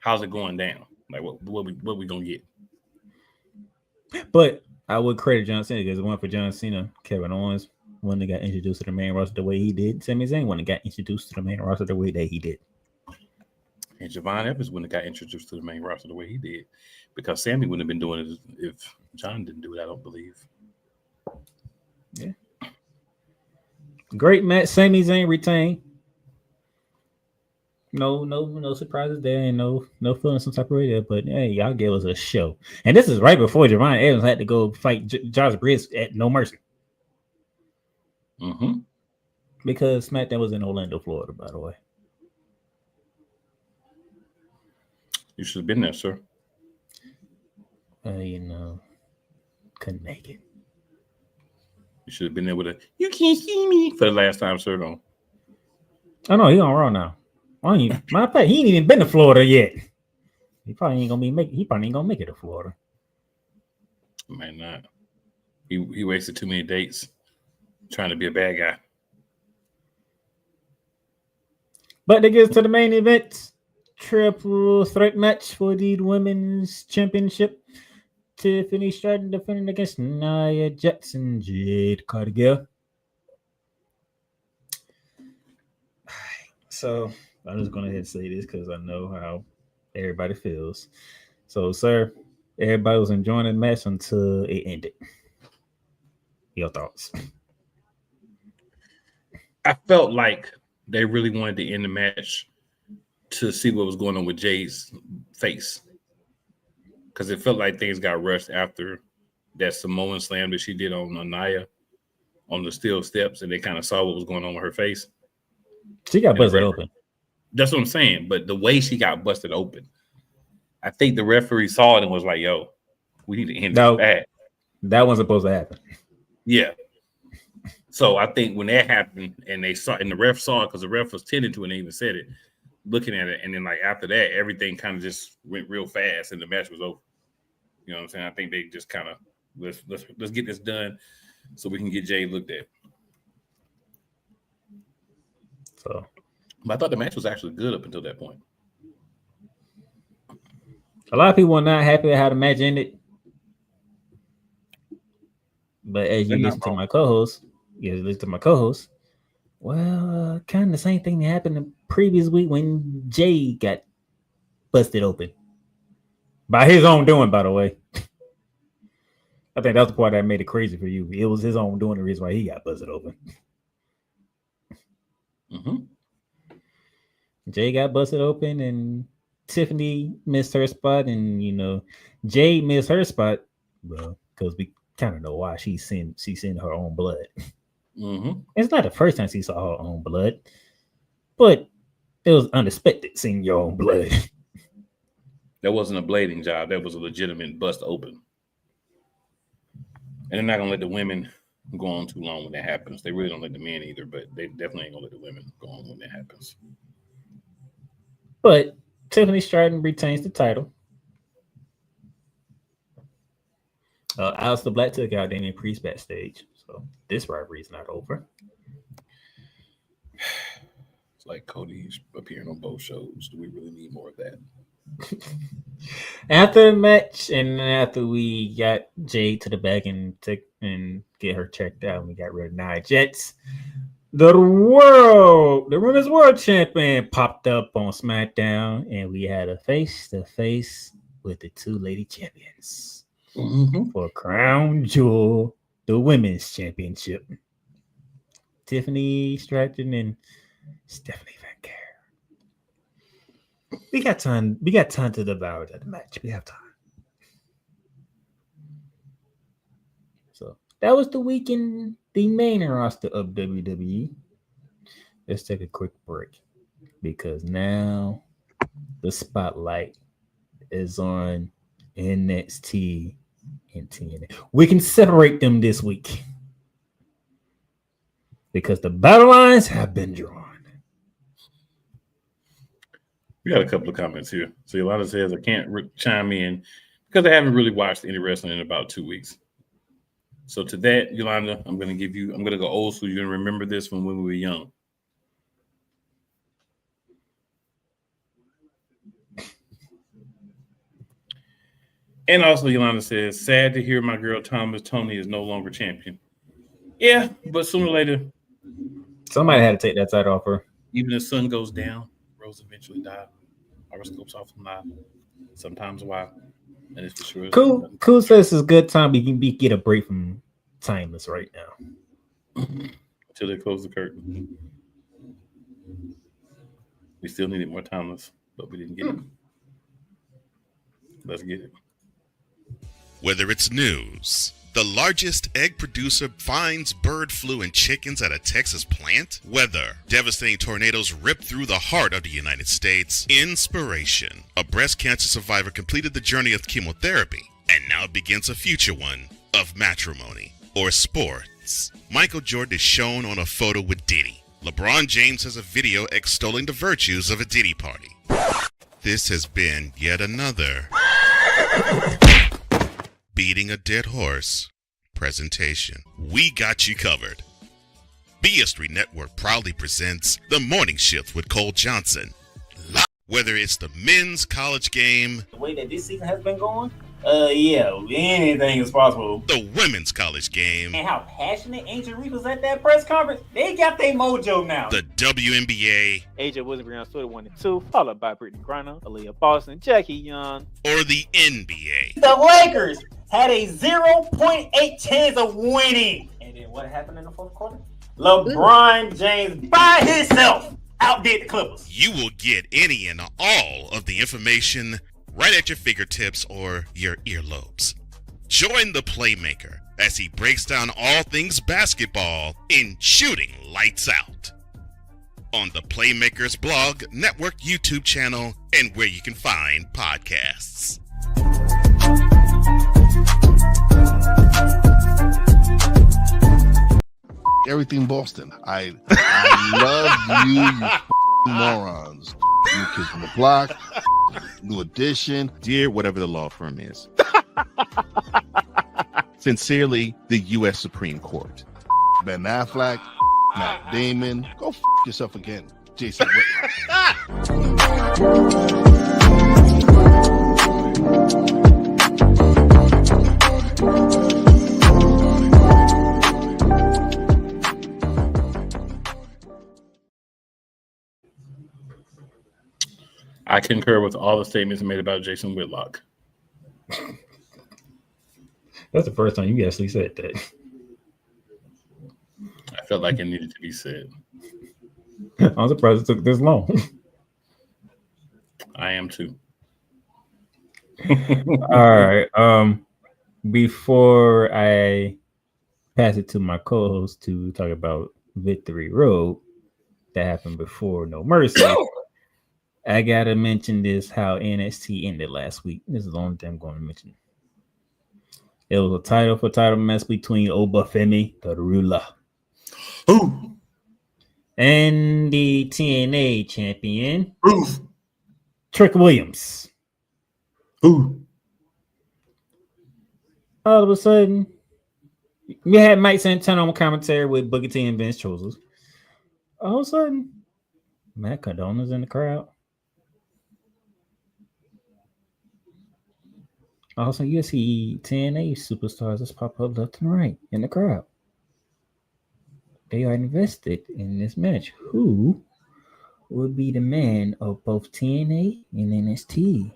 how's it going down? Like what we gonna get? But I would credit John Cena because it went for John Cena, Kevin Owens, one that got introduced to the main roster the way he did. Sami Zayn one that got introduced to the main roster the way that he did. And Javon Evans wouldn't have got introduced to the main roster the way he did because Sammy wouldn't have been doing it if John didn't do it, I don't believe. Yeah. Great match. Sami Zayn retained. No surprises there and no feeling some type of way there. But hey, y'all gave us a show. And this is right before Javon Evans had to go fight Josh Briggs at No Mercy. Mm-hmm. Because SmackDown was in Orlando, Florida, by the way. You should have been there, sir. Couldn't make it. You should have been there with a "You can't see me" for the last time, sir. Though. Oh no, he on Raw now. Matter of fact, he ain't even been to Florida yet. He probably ain't gonna make it to Florida. Might not. He wasted too many dates trying to be a bad guy. But that gets to the main event. Triple threat match for the women's championship. Tiffany Stratton defending against Nia Jax and Jade Cargill. So I'm just going to say this because I know how everybody feels. So, sir, everybody was enjoying the match until it ended. Your thoughts? I felt like they really wanted to end the match to see what was going on with Jade's face. Because it felt like things got rushed after that Samoan slam that she did on Nia on the steel steps, and they kind of saw what was going on with her face. She got busted open. That's what I'm saying. But the way she got busted open, I think the referee saw it and was like, yo, we need to end this bad. That wasn't supposed to happen. Yeah. So I think when that happened and they saw, and the ref saw it because the ref was tending to it and they even said it, looking at it, and then like after that, everything kind of just went real fast and the match was over. You know what I'm saying? I think they just kind of let's get this done so we can get Jay looked at. So, but I thought the match was actually good up until that point. A lot of people were not happy with how the match ended. But as you listen to my co-host, well, kind of the same thing that happened the previous week when Jay got busted open. By his own doing, by the way. I think that's the part that made it crazy for you. It was his own doing the reason why he got busted open. Mm-hmm. Jay got busted open and Tiffany missed her spot, and Jay missed her spot, well, because we kind of know why she's seen her own blood. Mm-hmm. It's not the first time she saw her own blood, but it was unexpected seeing your own blood. That wasn't a blading job. That was a legitimate bust open. And they're not going to let the women go on too long when that happens. They really don't let the men either, but they definitely ain't going to let the women go on when that happens. But Tiffany Stratton retains the title. Aleister Black took out Damian Priest backstage. So this rivalry is not over. It's like Cody's appearing on both shows. Do we really need more of that? After the match, and after we got Jade to the back and get her checked out, and we got rid of Nia Jax, the women's world champion popped up on SmackDown, and we had a face-to-face with the two lady champions for Crown Jewel, the women's championship. Tiffany Stratton and Stephanie Van Care. We got time to devour that match. We have time. So that was the week in the main roster of WWE. Let's take a quick break because now the spotlight is on NXT and TNA. We can separate them this week because the battle lines have been drawn. We got a couple of comments here. So Yolanda says, I can't chime in because I haven't really watched any wrestling in about 2 weeks. So to that, Yolanda, I'm going to go old school. You're going to remember this from when we were young. And also Yolanda says, sad to hear my girl Tony is no longer champion. Yeah, but sooner or later. Somebody had to take that title off her. Even the sun goes down, Rose eventually die. Horoscopes often lie. Sometimes why. And it's for sure. Cool says it's a good time we can get a break from Timeless right now. Until they close the curtain. We still needed more Timeless, but we didn't get it. Let's get it. Whether it's news, the largest egg producer finds bird flu in chickens at a Texas plant, weather, devastating tornadoes rip through the heart of the United States, inspiration, a breast cancer survivor completed the journey of chemotherapy, and now begins a future one of matrimony or sports. Michael Jordan is shown on a photo with Diddy. LeBron James has a video extolling the virtues of a Diddy party. This has been yet another beating a dead horse presentation. We got you covered. BS3 Network proudly presents The Morning Shift with Cole Johnson. Whether it's the men's college game, the way that this season has been going, anything is possible. The women's college game, And how passionate Angel Reese was at that press conference, they got their mojo now. The WNBA, AJ Wilson on Twitter 1 and 2, followed by Brittany Griner, Aaliyah Boston, Jackie Young, or the NBA. The Lakers had a 0.8 chance of winning. And then what happened in the fourth quarter? LeBron James by himself outdid the Clippers. You will get any and all of the information right at your fingertips or your earlobes. Join the Playmaker as he breaks down all things basketball in Shooting Lights Out on the Playmakers blog, network, YouTube channel, and where you can find podcasts. Everything Boston. I love you morons. New Kids on the Block, New Edition, Dear whatever the law firm is. Sincerely, the U.S. Supreme Court. Ben Affleck, Matt Damon. Go yourself again, Jason Whitlock. I concur with all the statements made about Jason Whitlock. That's the first time you actually said that. I felt like it needed to be said. I'm surprised it took this long. I am too. All right. Before I pass it to my co-host to talk about Victory Road that happened before No Mercy, I gotta mention this: how NXT ended last week. This is the only thing I'm going to mention. It was a title for title match between Obafemi the Ruler Who? and the TNA champion Proof. Trick Williams. Who? All of a sudden, we had Mike Santana on commentary with Booker T and Vince Chosers. All of a sudden, Matt Cardona's in the crowd. Also, you see TNA superstars just pop up left and right in the crowd. They are invested in this match. Who will be the man of both TNA and NXT?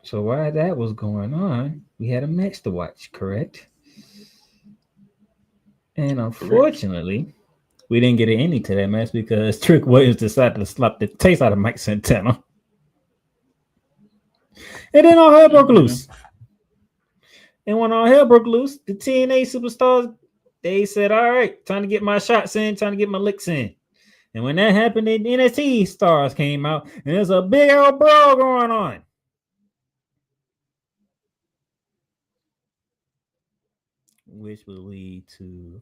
So while that was going on, we had a match to watch, correct? And unfortunately, we didn't get an ending to that match because Trick Williams decided to slap the taste out of Mike Santana. And then all hell broke loose. And when all hell broke loose, the TNA superstars, they said, all right, time to get my shots in, time to get my licks in. And when that happened, the NXT stars came out, and there's a big old brawl going on. Which will lead to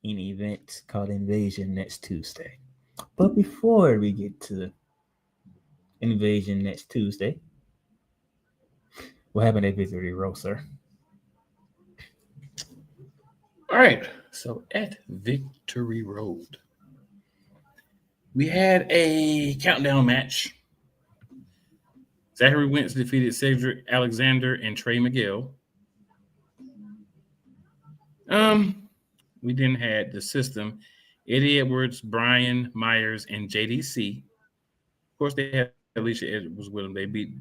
an event called Invasion next Tuesday. But before we get to Invasion next Tuesday, what happened at Victory Road, sir? All right. So at Victory Road, we had a countdown match. Zachary Wentz defeated Cedric Alexander and Trey Miguel. We then had the System, Eddie Edwards, Brian Myers, and JDC. Of course, they had Alicia Edwards with them. They beat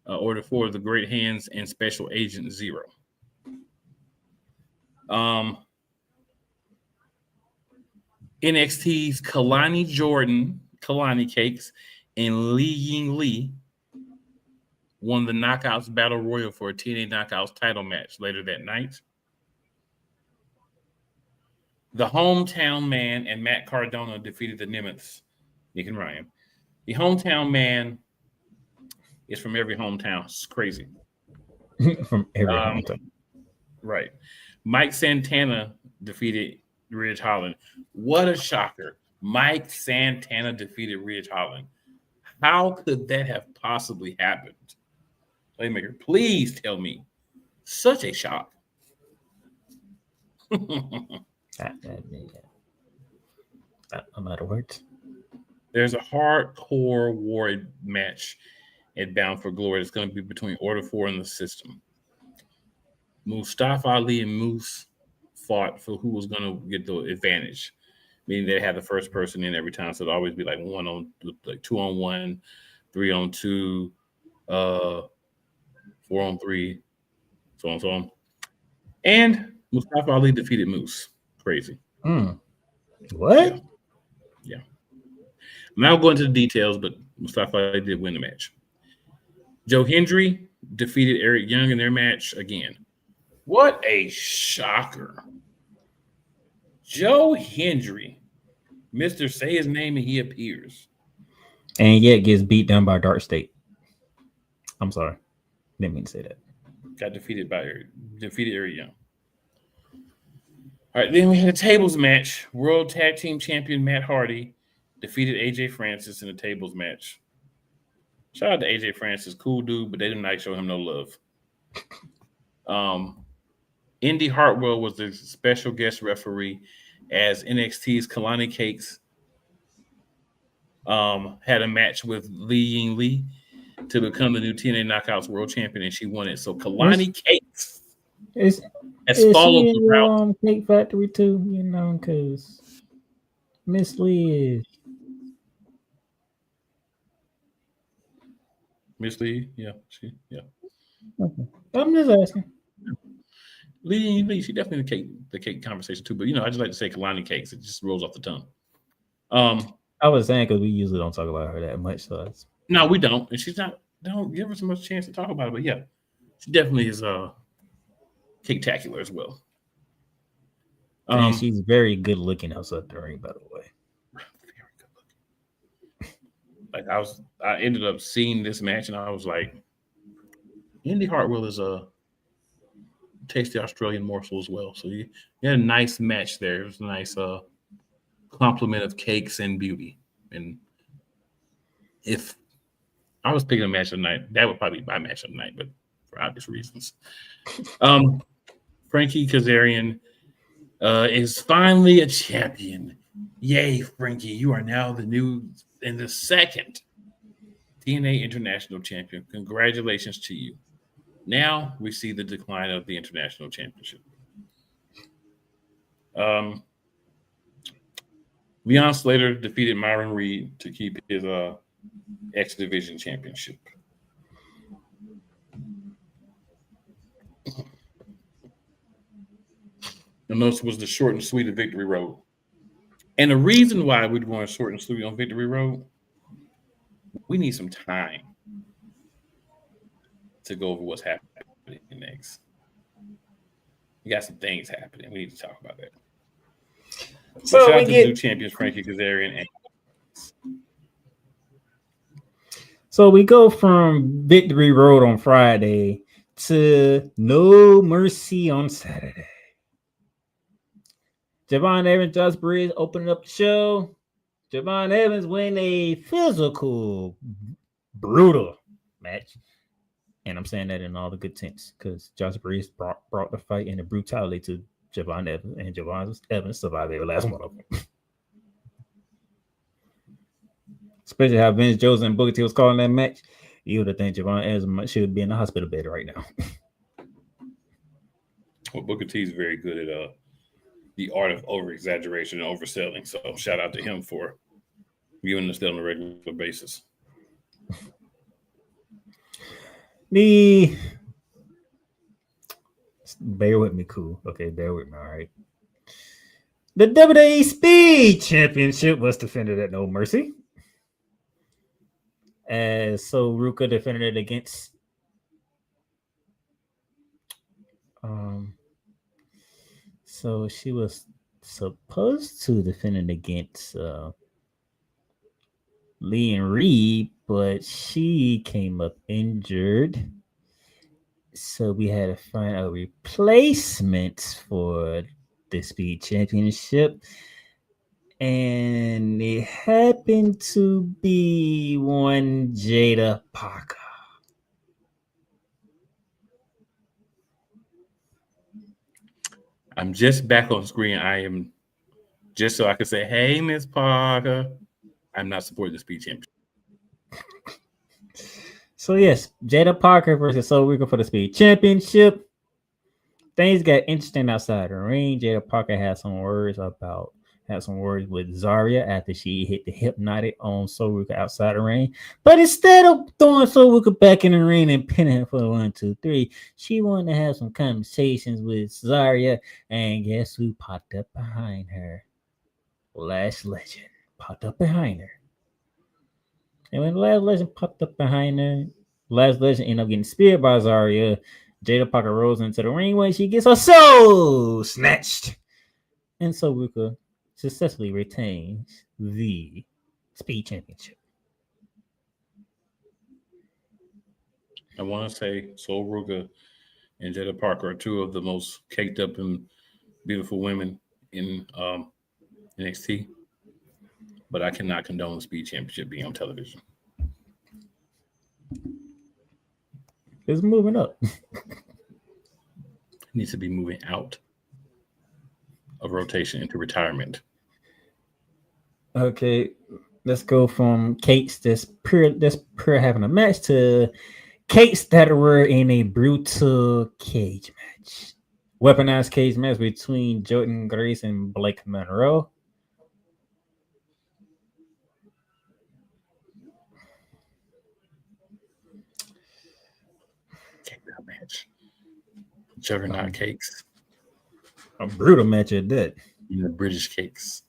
Order 4, the Great Hands, and Special Agent Zero. NXT's Kalani Jordan, Kalani Cakes, and Li Ying Lee won the Knockouts Battle Royal for a TNA Knockouts title match later that night. The Hometown Man and Matt Cardona defeated the Nimitz, Nick and Ryan. The Hometown Man is from every hometown. It's crazy. From every hometown. Right. Mike Santana defeated Ridge Holland. What a shocker. Mike Santana defeated Ridge Holland. How could that have possibly happened? Playmaker, please tell me. Such a shock. I'm out of words. There's a hardcore war match at Bound for Glory. It's going to be between Order 4 and the System. Mustafa Ali and Moose fought for who was going to get the advantage, meaning they had the first person in every time. So it'd always be like 2-on-1, 3-on-2, 4-on-3, so on and so on. And Mustafa Ali defeated Moose. Crazy. What? Yeah. I'm not going into the details, but Mustafa Ali did win the match. Joe Hendry defeated Eric Young in their match again. What a shocker. Joe Hendry. Mr. Say his name and he appears. And yet gets beat down by Dark State. I'm sorry. Didn't mean to say that. Got defeated Eric Young. All right, then we had a tables match. World Tag Team Champion Matt Hardy defeated AJ Francis in a tables match. Shout out to AJ Francis, cool dude, but they didn't show him no love. Indy Hartwell was the special guest referee as NXT's Kalani Cakes had a match with Li Ying Lee to become the new TNA Knockouts World Champion, and she won it. So Kalani Cakes has followed the route. Cake Factory too, because Miss Lee is. Miss Lee, yeah. Okay. I'm just asking. Lee, she definitely the cake conversation too, but I just like to say Kalani Cakes. It just rolls off the tongue. I was saying because we usually don't talk about her that much, so no, we don't, and she's not. They don't give her so much chance to talk about it, but yeah, she definitely is cake-tacular as well. And she's very good looking outside the ring, by the way. Like I ended up seeing this match, and I was like, Indy Hartwell is a tasty Australian morsel as well. So you had a nice match there. It was a nice complement of cakes and beauty. And if I was picking a match of the night, that would probably be my match of the night, but for obvious reasons. Frankie Kazarian is finally a champion. Yay, Frankie. You are now the second TNA International Champion. Congratulations to you. Now we see the decline of the International Championship. Leon Slater defeated Myron Reed to keep his X Division Championship. And this was the short and sweet of Victory Road. And the reason why we're going short and sweet on Victory Road, we need some time to go over what's happening next. We got some things happening. We need to talk about that. So shout out to the new champions, Frankie Kazarian. So we go from Victory Road on Friday to No Mercy on Saturday. Javon Evans, Josh Briggs opening up the show. Javon Evans win a physical, brutal match. And I'm saying that in all the good sense because Josh Briggs brought the fight and the brutality to Javon Evans, and Javon Evans survived every last one of them. Especially how Vince Joseph and Booker T was calling that match. You would have think Javon Evans should be in the hospital bed right now. Well, Booker T is very good at the art of over-exaggeration and overselling. So shout out to him for viewing this on a regular basis. Bear with me, cool. Okay, bear with me, all right. The WWE Speed Championship was defended at No Mercy. As So Ruka defended it against so she was supposed to defend it against Lee and Reed, but she came up injured. So we had to find a replacement for the Speed Championship. And it happened to be one Jada Parker. I'm just back on screen. I am just so I can say, hey, Miss Parker. I'm not supporting the Speed Championship. So, yes, Jada Parker versus Soul Rico for the Speed Championship. Things got interesting outside the ring. Jada Parker had some words with Zarya after she hit the hypnotic on Soul Rico outside the ring. But instead of throwing Soul Rico back in the ring and pinning her for the 1, 2, 3, she wanted to have some conversations with Zarya. And guess who popped up behind her? Lash Legend popped up behind her. And when Lash Legend popped up behind her, Lash Legend ended up getting speared by Zarya. Jada Parker rolls into the ring when she gets her soul snatched. And Soul Rico successfully retains the Speed Championship. I want to say Soul Ruka and Jada Parker are two of the most caked up and beautiful women in NXT. But I cannot condone the Speed Championship being on television. It's moving up. It needs to be moving out of rotation into retirement. Okay, let's go from Kate's that's pure having a match to Kate's that were in a brutal cage match. Weaponized cage match between Jordan Grace and Blake Monroe. Match. Juggernaut cakes. A brutal match at that. The British cakes.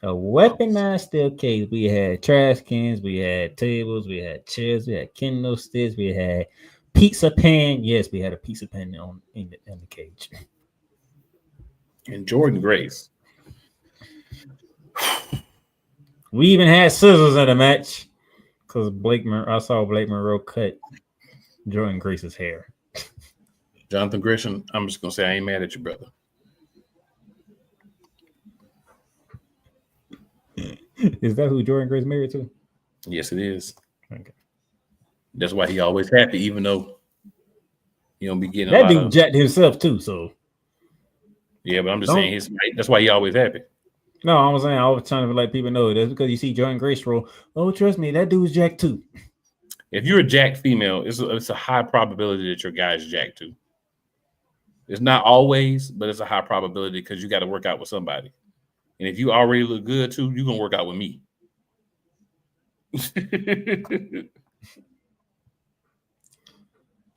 A weaponized steel cage. We had trash cans, we had tables, we had chairs, we had kendo sticks, we had pizza pan. Yes, we had a pizza pan in the cage. And Jordan Grace. We even had scissors in the match. Because I saw Blake Monroe cut Jordan Grace's hair. Jonathan Gresham, I'm just gonna say I ain't mad at you, brother. Is that who Jordan Grace married to? Yes, it is. Okay. That's why he always happy, even though he don't be getting that dude jacked himself too. So yeah, but I'm just saying that's why he always happy. No, I was saying I was trying to let people know that's because you see Jordan Grace roll. Oh, trust me, that dude's jacked too. If you're a jacked female, it's a high probability that your guy's jacked too. It's not always, but it's a high probability because you got to work out with somebody. And if you already look good too, you're gonna work out with me.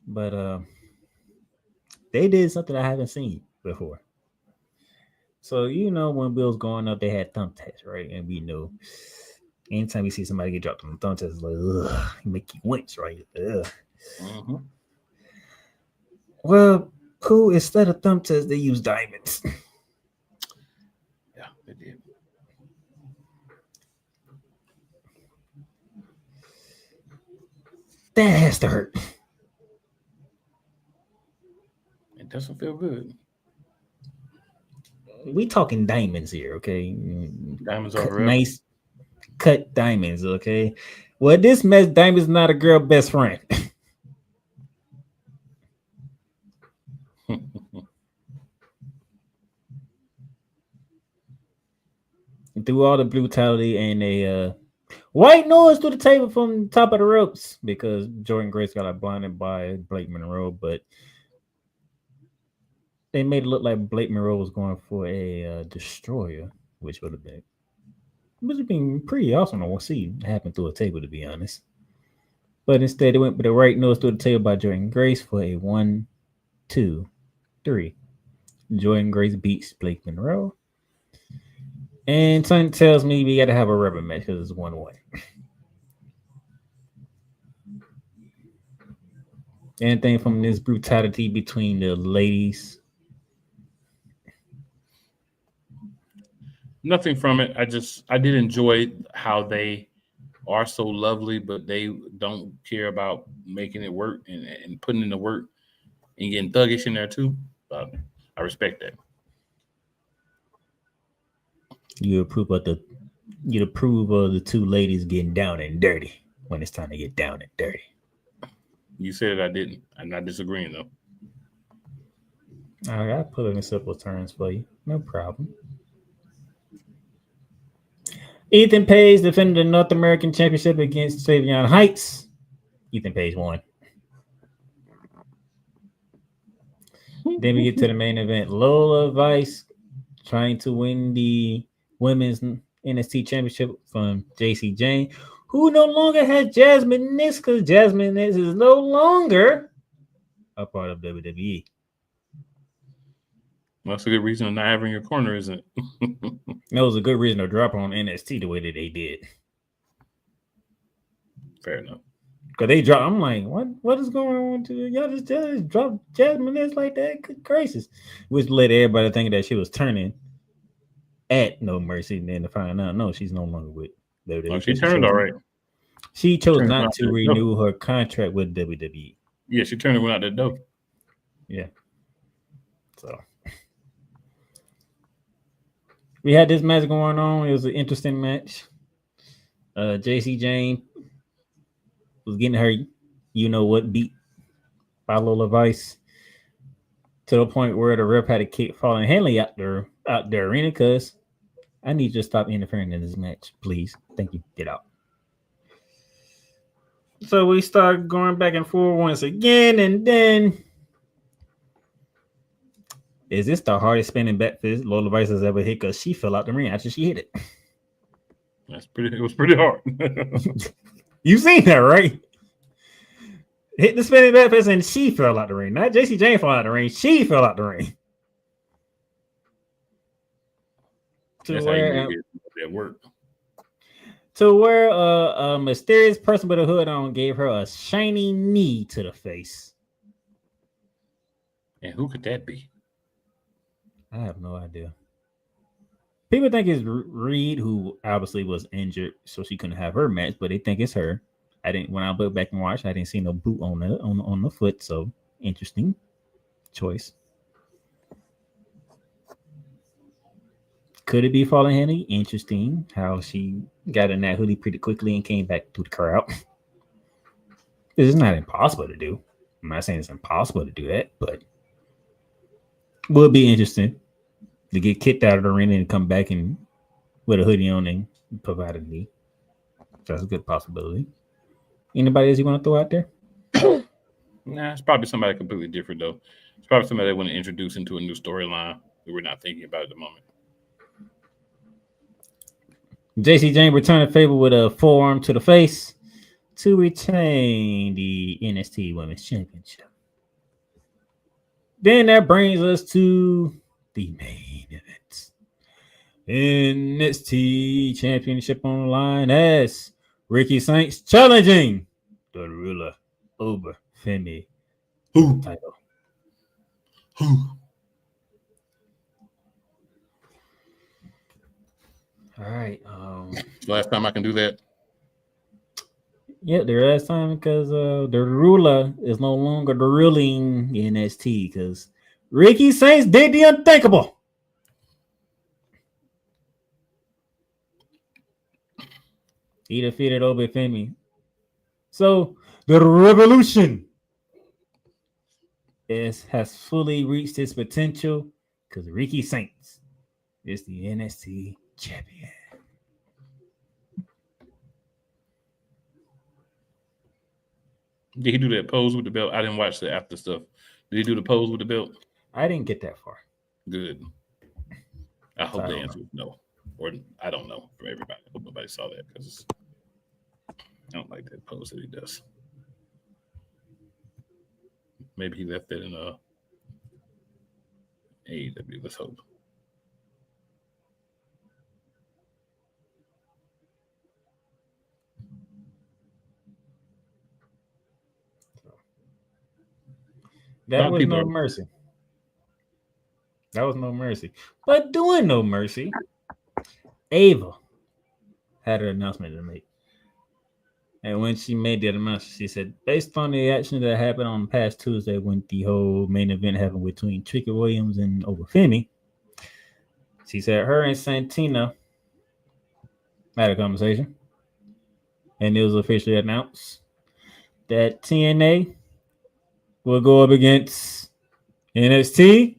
But they did something I haven't seen before. So when Bill's going up, they had thumb tests, right? And we know anytime we see somebody get dropped on the thumb test, it's like, ugh, make you wince, right? Ugh. Mm-hmm. Well, cool. Instead of thumb tests, they use diamonds. Yeah, they did. That has to hurt. It doesn't feel good. We talking diamonds here, okay? Diamonds are nice cut diamonds, okay? Well, this mess diamond's not a girl best friend. Through all the brutality and a white noise to the table from the top of the ropes because Jordan Grace got blinded by Blake Monroe, but they made it look like Blake Monroe was going for a destroyer, which would have been pretty awesome to see happen through a table, to be honest. But instead, they went with the right nose through the table by Jordan Grace for a 1, 2, 3. Jordan Grace beats Blake Monroe. And something tells me we got to have a rubber match because it's 1-1. Anything from this brutality between the ladies? Nothing from it. I did enjoy how they are so lovely, but they don't care about making it work and putting in the work and getting thuggish in there too. I respect that. You approve of the two ladies getting down and dirty when it's time to get down and dirty. You said it, I didn't. I'm not disagreeing though. I gotta put it in simple terms for you. No problem. Ethan Page defended the North American Championship against Savion Heights. Ethan Page won. Then we get to the main event. Lola Vice trying to win the Women's NXT Championship from JC Jane, who no longer has Jasmine Nix because Jasmine Nix is no longer a part of WWE. Well, that's a good reason to not have her in your corner, isn't it? That was a good reason to drop her on NXT the way that they did. Fair enough. Because they dropped, I'm like, what is going on? Y'all just dropped Jasmine Nix like that? Good gracious. Which led everybody thinking that she was turning at No Mercy, and then to find out, no, she's no longer with WWE. Oh, she turned all right. She chose not to renew her contract with WWE. Yeah, she turned and went out the door. Yeah. So we had this match going on. It was an interesting match. JC Jane was getting her, beat by Lola Vice to the point where the ref had to kick Fallen Henley out the arena because I need you to stop interfering in this match, please. Thank you. Get out. So we start going back and forth once again, and then is this the hardest spinning back fist Lola Vice has ever hit? Because she fell out the ring after she hit it. It was pretty hard. You seen that, right? Hit the spinning back fist and she fell out the ring. Not JC Jane fell out the ring. She fell out the ring. That's how you get that work. To where a mysterious person with a hood on gave her a shiny knee to the face. And who could that be? I have no idea. People think it's Reed, who obviously was injured, so she couldn't have her match, but they think it's her. I didn't when I look back and watch. I didn't see no boot on the foot. So interesting choice. Could it be Fallen Henny? Interesting how she got in that hoodie pretty quickly and came back to the crowd. This is not impossible to do. I'm not saying it's impossible to do that, but would be interesting to get kicked out of the ring and come back and with a hoodie on and provide a knee. That's a good possibility. Anybody else you want to throw out there? Nah, it's probably somebody completely different though. It's probably somebody they want to introduce into a new storyline that we're not thinking about at the moment. JC Jane returned the favor with a forearm to the face to retain the NXT Women's Championship. Then that brings us to the main event. NXT Championship on the line as Ricky Saints challenging the ruler over Femi title. All right. Last time I can do that. Yeah, the last time because the ruler is no longer the ruling NXT because Ricky Saints did the unthinkable. He defeated Obafemi. So the revolution has fully reached its potential because Ricky Saints is the NXT champion. Did he do that pose with the belt? I didn't watch the after stuff. Did he do the pose with the belt? I didn't get that far. Good. I hope the answer is no. Or I don't know from everybody. I hope nobody saw that because I don't like that pose that he does. Maybe he left that in AEW. Let's hope. That was no mercy. That was no mercy. But doing no mercy, Ava had an announcement to make. And when she made that announcement, she said, based on the action that happened on past Tuesday when the whole main event happened between Tricky Williams and Obafemi, she said her and Santina had a conversation. And it was officially announced that TNA will go up against NXT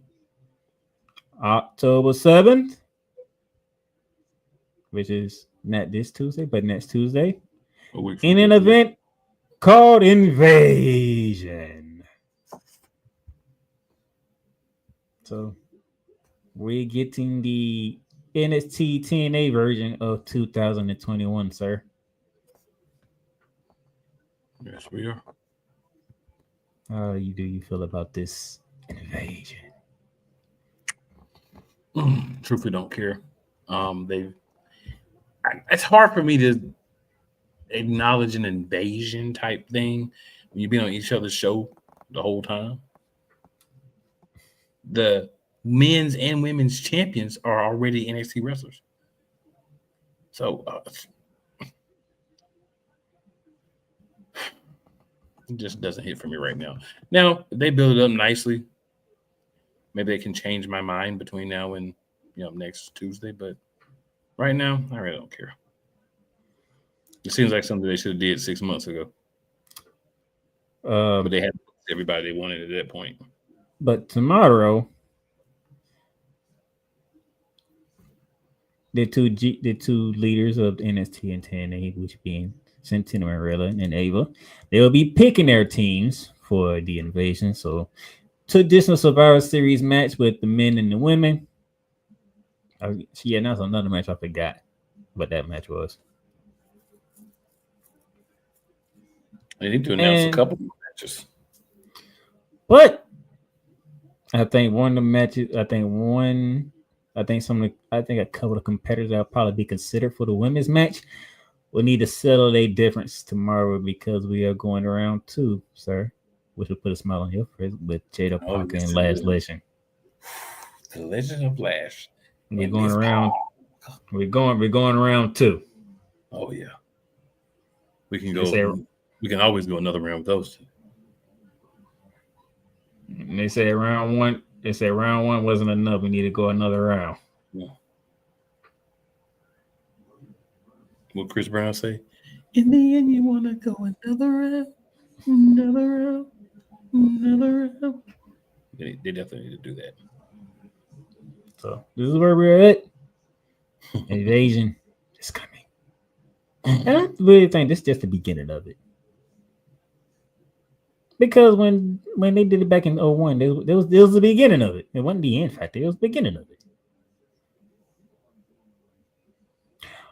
October 7th, which is not this Tuesday, but next Tuesday, in an event called Invasion. So we're getting the NXT TNA version of 2021, sir. Yes, we are. How do you feel about this invasion? Truthfully, don't care. It's hard for me to acknowledge an invasion type thing when you've been on each other's show the whole time. The men's and women's champions are already NXT wrestlers. So it just doesn't hit for me right now. Now, if they build it up nicely, maybe they can change my mind between now and next Tuesday. But right now, I really don't care. It seems like something they should have did 6 months ago. But they had everybody they wanted at that point. But tomorrow, the two leaders of NXT and TNA, which being Santina Marella and Ava, they will be picking their teams for the invasion. So, traditional Survivor Series match with the men and the women. She announced another match. I forgot what that match was. They need to announce a couple more matches. But I think one of the matches, I think a couple of competitors that will probably be considered for the women's match will need to settle their difference tomorrow because we are going around 2, sir. Which will put a smile on your face with Jada Parker and Lash Legend. The Legend of Lash. We're going around 2. Oh yeah. We can go. We can always go another round with those two. And they said round one. They said round one wasn't enough. We need to go another round. Yeah. What Chris Brown say? In the end, you want to go another round, another round, another round. They definitely need to do that. So this is where we're at. Invasion is coming. And I really think this is just the beginning of it. Because when they did it back in 01, it was the beginning of it. It wasn't the end factor. It was the beginning of it.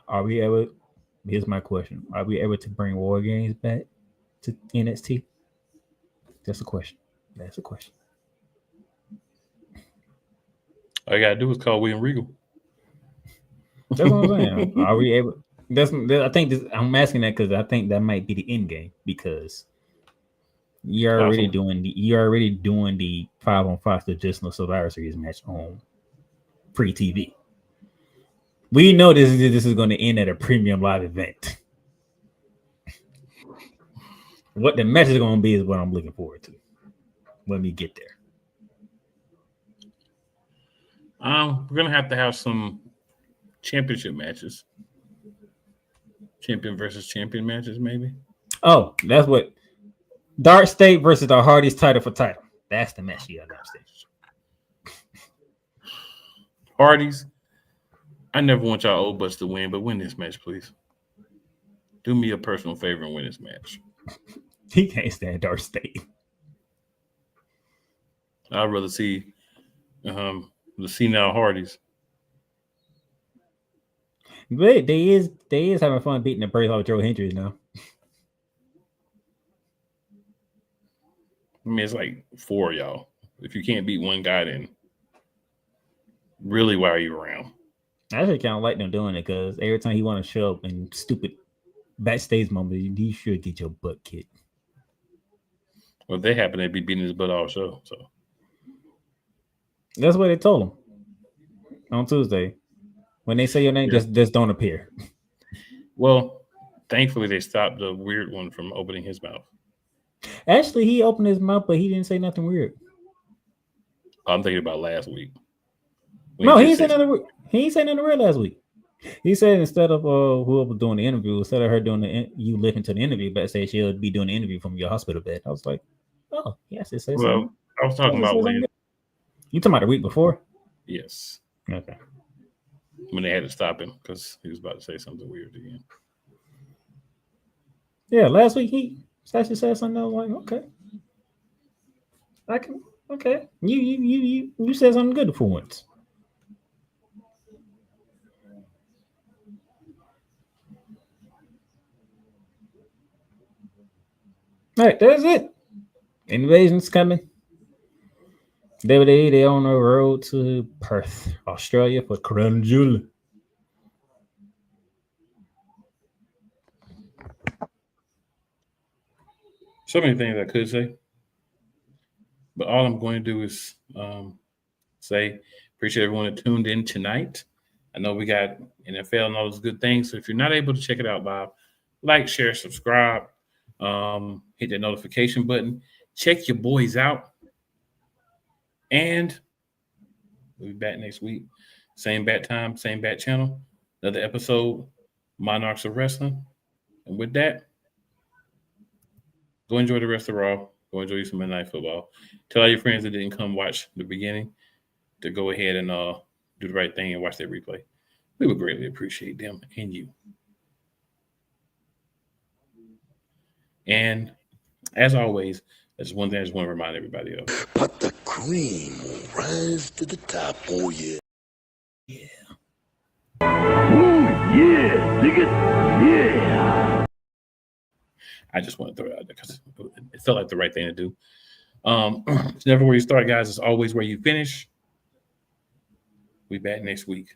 Are we able? Here's my question: are we able to bring War Games back to NXT? That's a question. That's a question. All you gotta do is call William Regal. That's what I'm saying. Are we able? I think this. I'm asking that because I think that might be the end game because you're already doing the 5-on-5 traditional Survivor Series match on free TV. We know this is going to end at a premium live event. What the match is going to be is what I'm looking forward to when we get there. We're gonna have to have some championship matches, champion versus champion matches, maybe. Oh, that's what Dark State versus the Hardys title for title. That's the match you got downstairs. Hardys. I never want y'all old butts to win, but win this match, please. Do me a personal favor and win this match. He can't stand Dark State. I'd rather see the senile Hardys. But they is having fun beating the brakes off Joe Hendry now. I mean, it's like 4 of y'all. If you can't beat one guy, then really, why are you around? I actually kind of like them doing it because every time he want to show up in stupid backstage moment, you should get your butt kicked. Well, if they happen, they'd be beating his butt all show. So that's what they told him on Tuesday. When they say your name, just don't appear. Well, thankfully, they stopped the weird one from opening his mouth. Actually, he opened his mouth, but he didn't say nothing weird. I'm thinking about last week. No, he didn't say nothing weird. He didn't say nothing weird last week. He said instead of whoever doing the interview, instead of her doing you listening to the interview, but say she'll be doing the interview from your hospital bed. I was like, oh, yes, it says something. I was talking about when. You talking about the week before? Yes. Okay. When they had to stop him because he was about to say something weird again. Yeah, last week he actually said something. I was like, okay. You said something good for once. All right, that's it. Invasion's coming. WWE, they on the road to Perth, Australia for Crown Jewel. So many things I could say, but all I'm going to do is say appreciate everyone that tuned in tonight. I know we got NFL and all those good things. So if you're not able to check it out live, like, share, subscribe, hit that notification button, check your boys out. And we'll be back next week. Same bat time, same bat channel. Another episode, Monarchs of Wrestling. And with that, go enjoy the rest of Raw. Go enjoy some Monday Night Football. Tell all your friends that didn't come watch the beginning to go ahead and do the right thing and watch that replay. We would greatly appreciate them and you. And as always, that's one thing I just want to remind everybody of. But the cream will rise to the top. Oh, yeah. Yeah. Oh, yeah. Dig it. Yeah. I just want to throw it out there because it felt like the right thing to do. It's never where you start, guys. It's always where you finish. We back next week.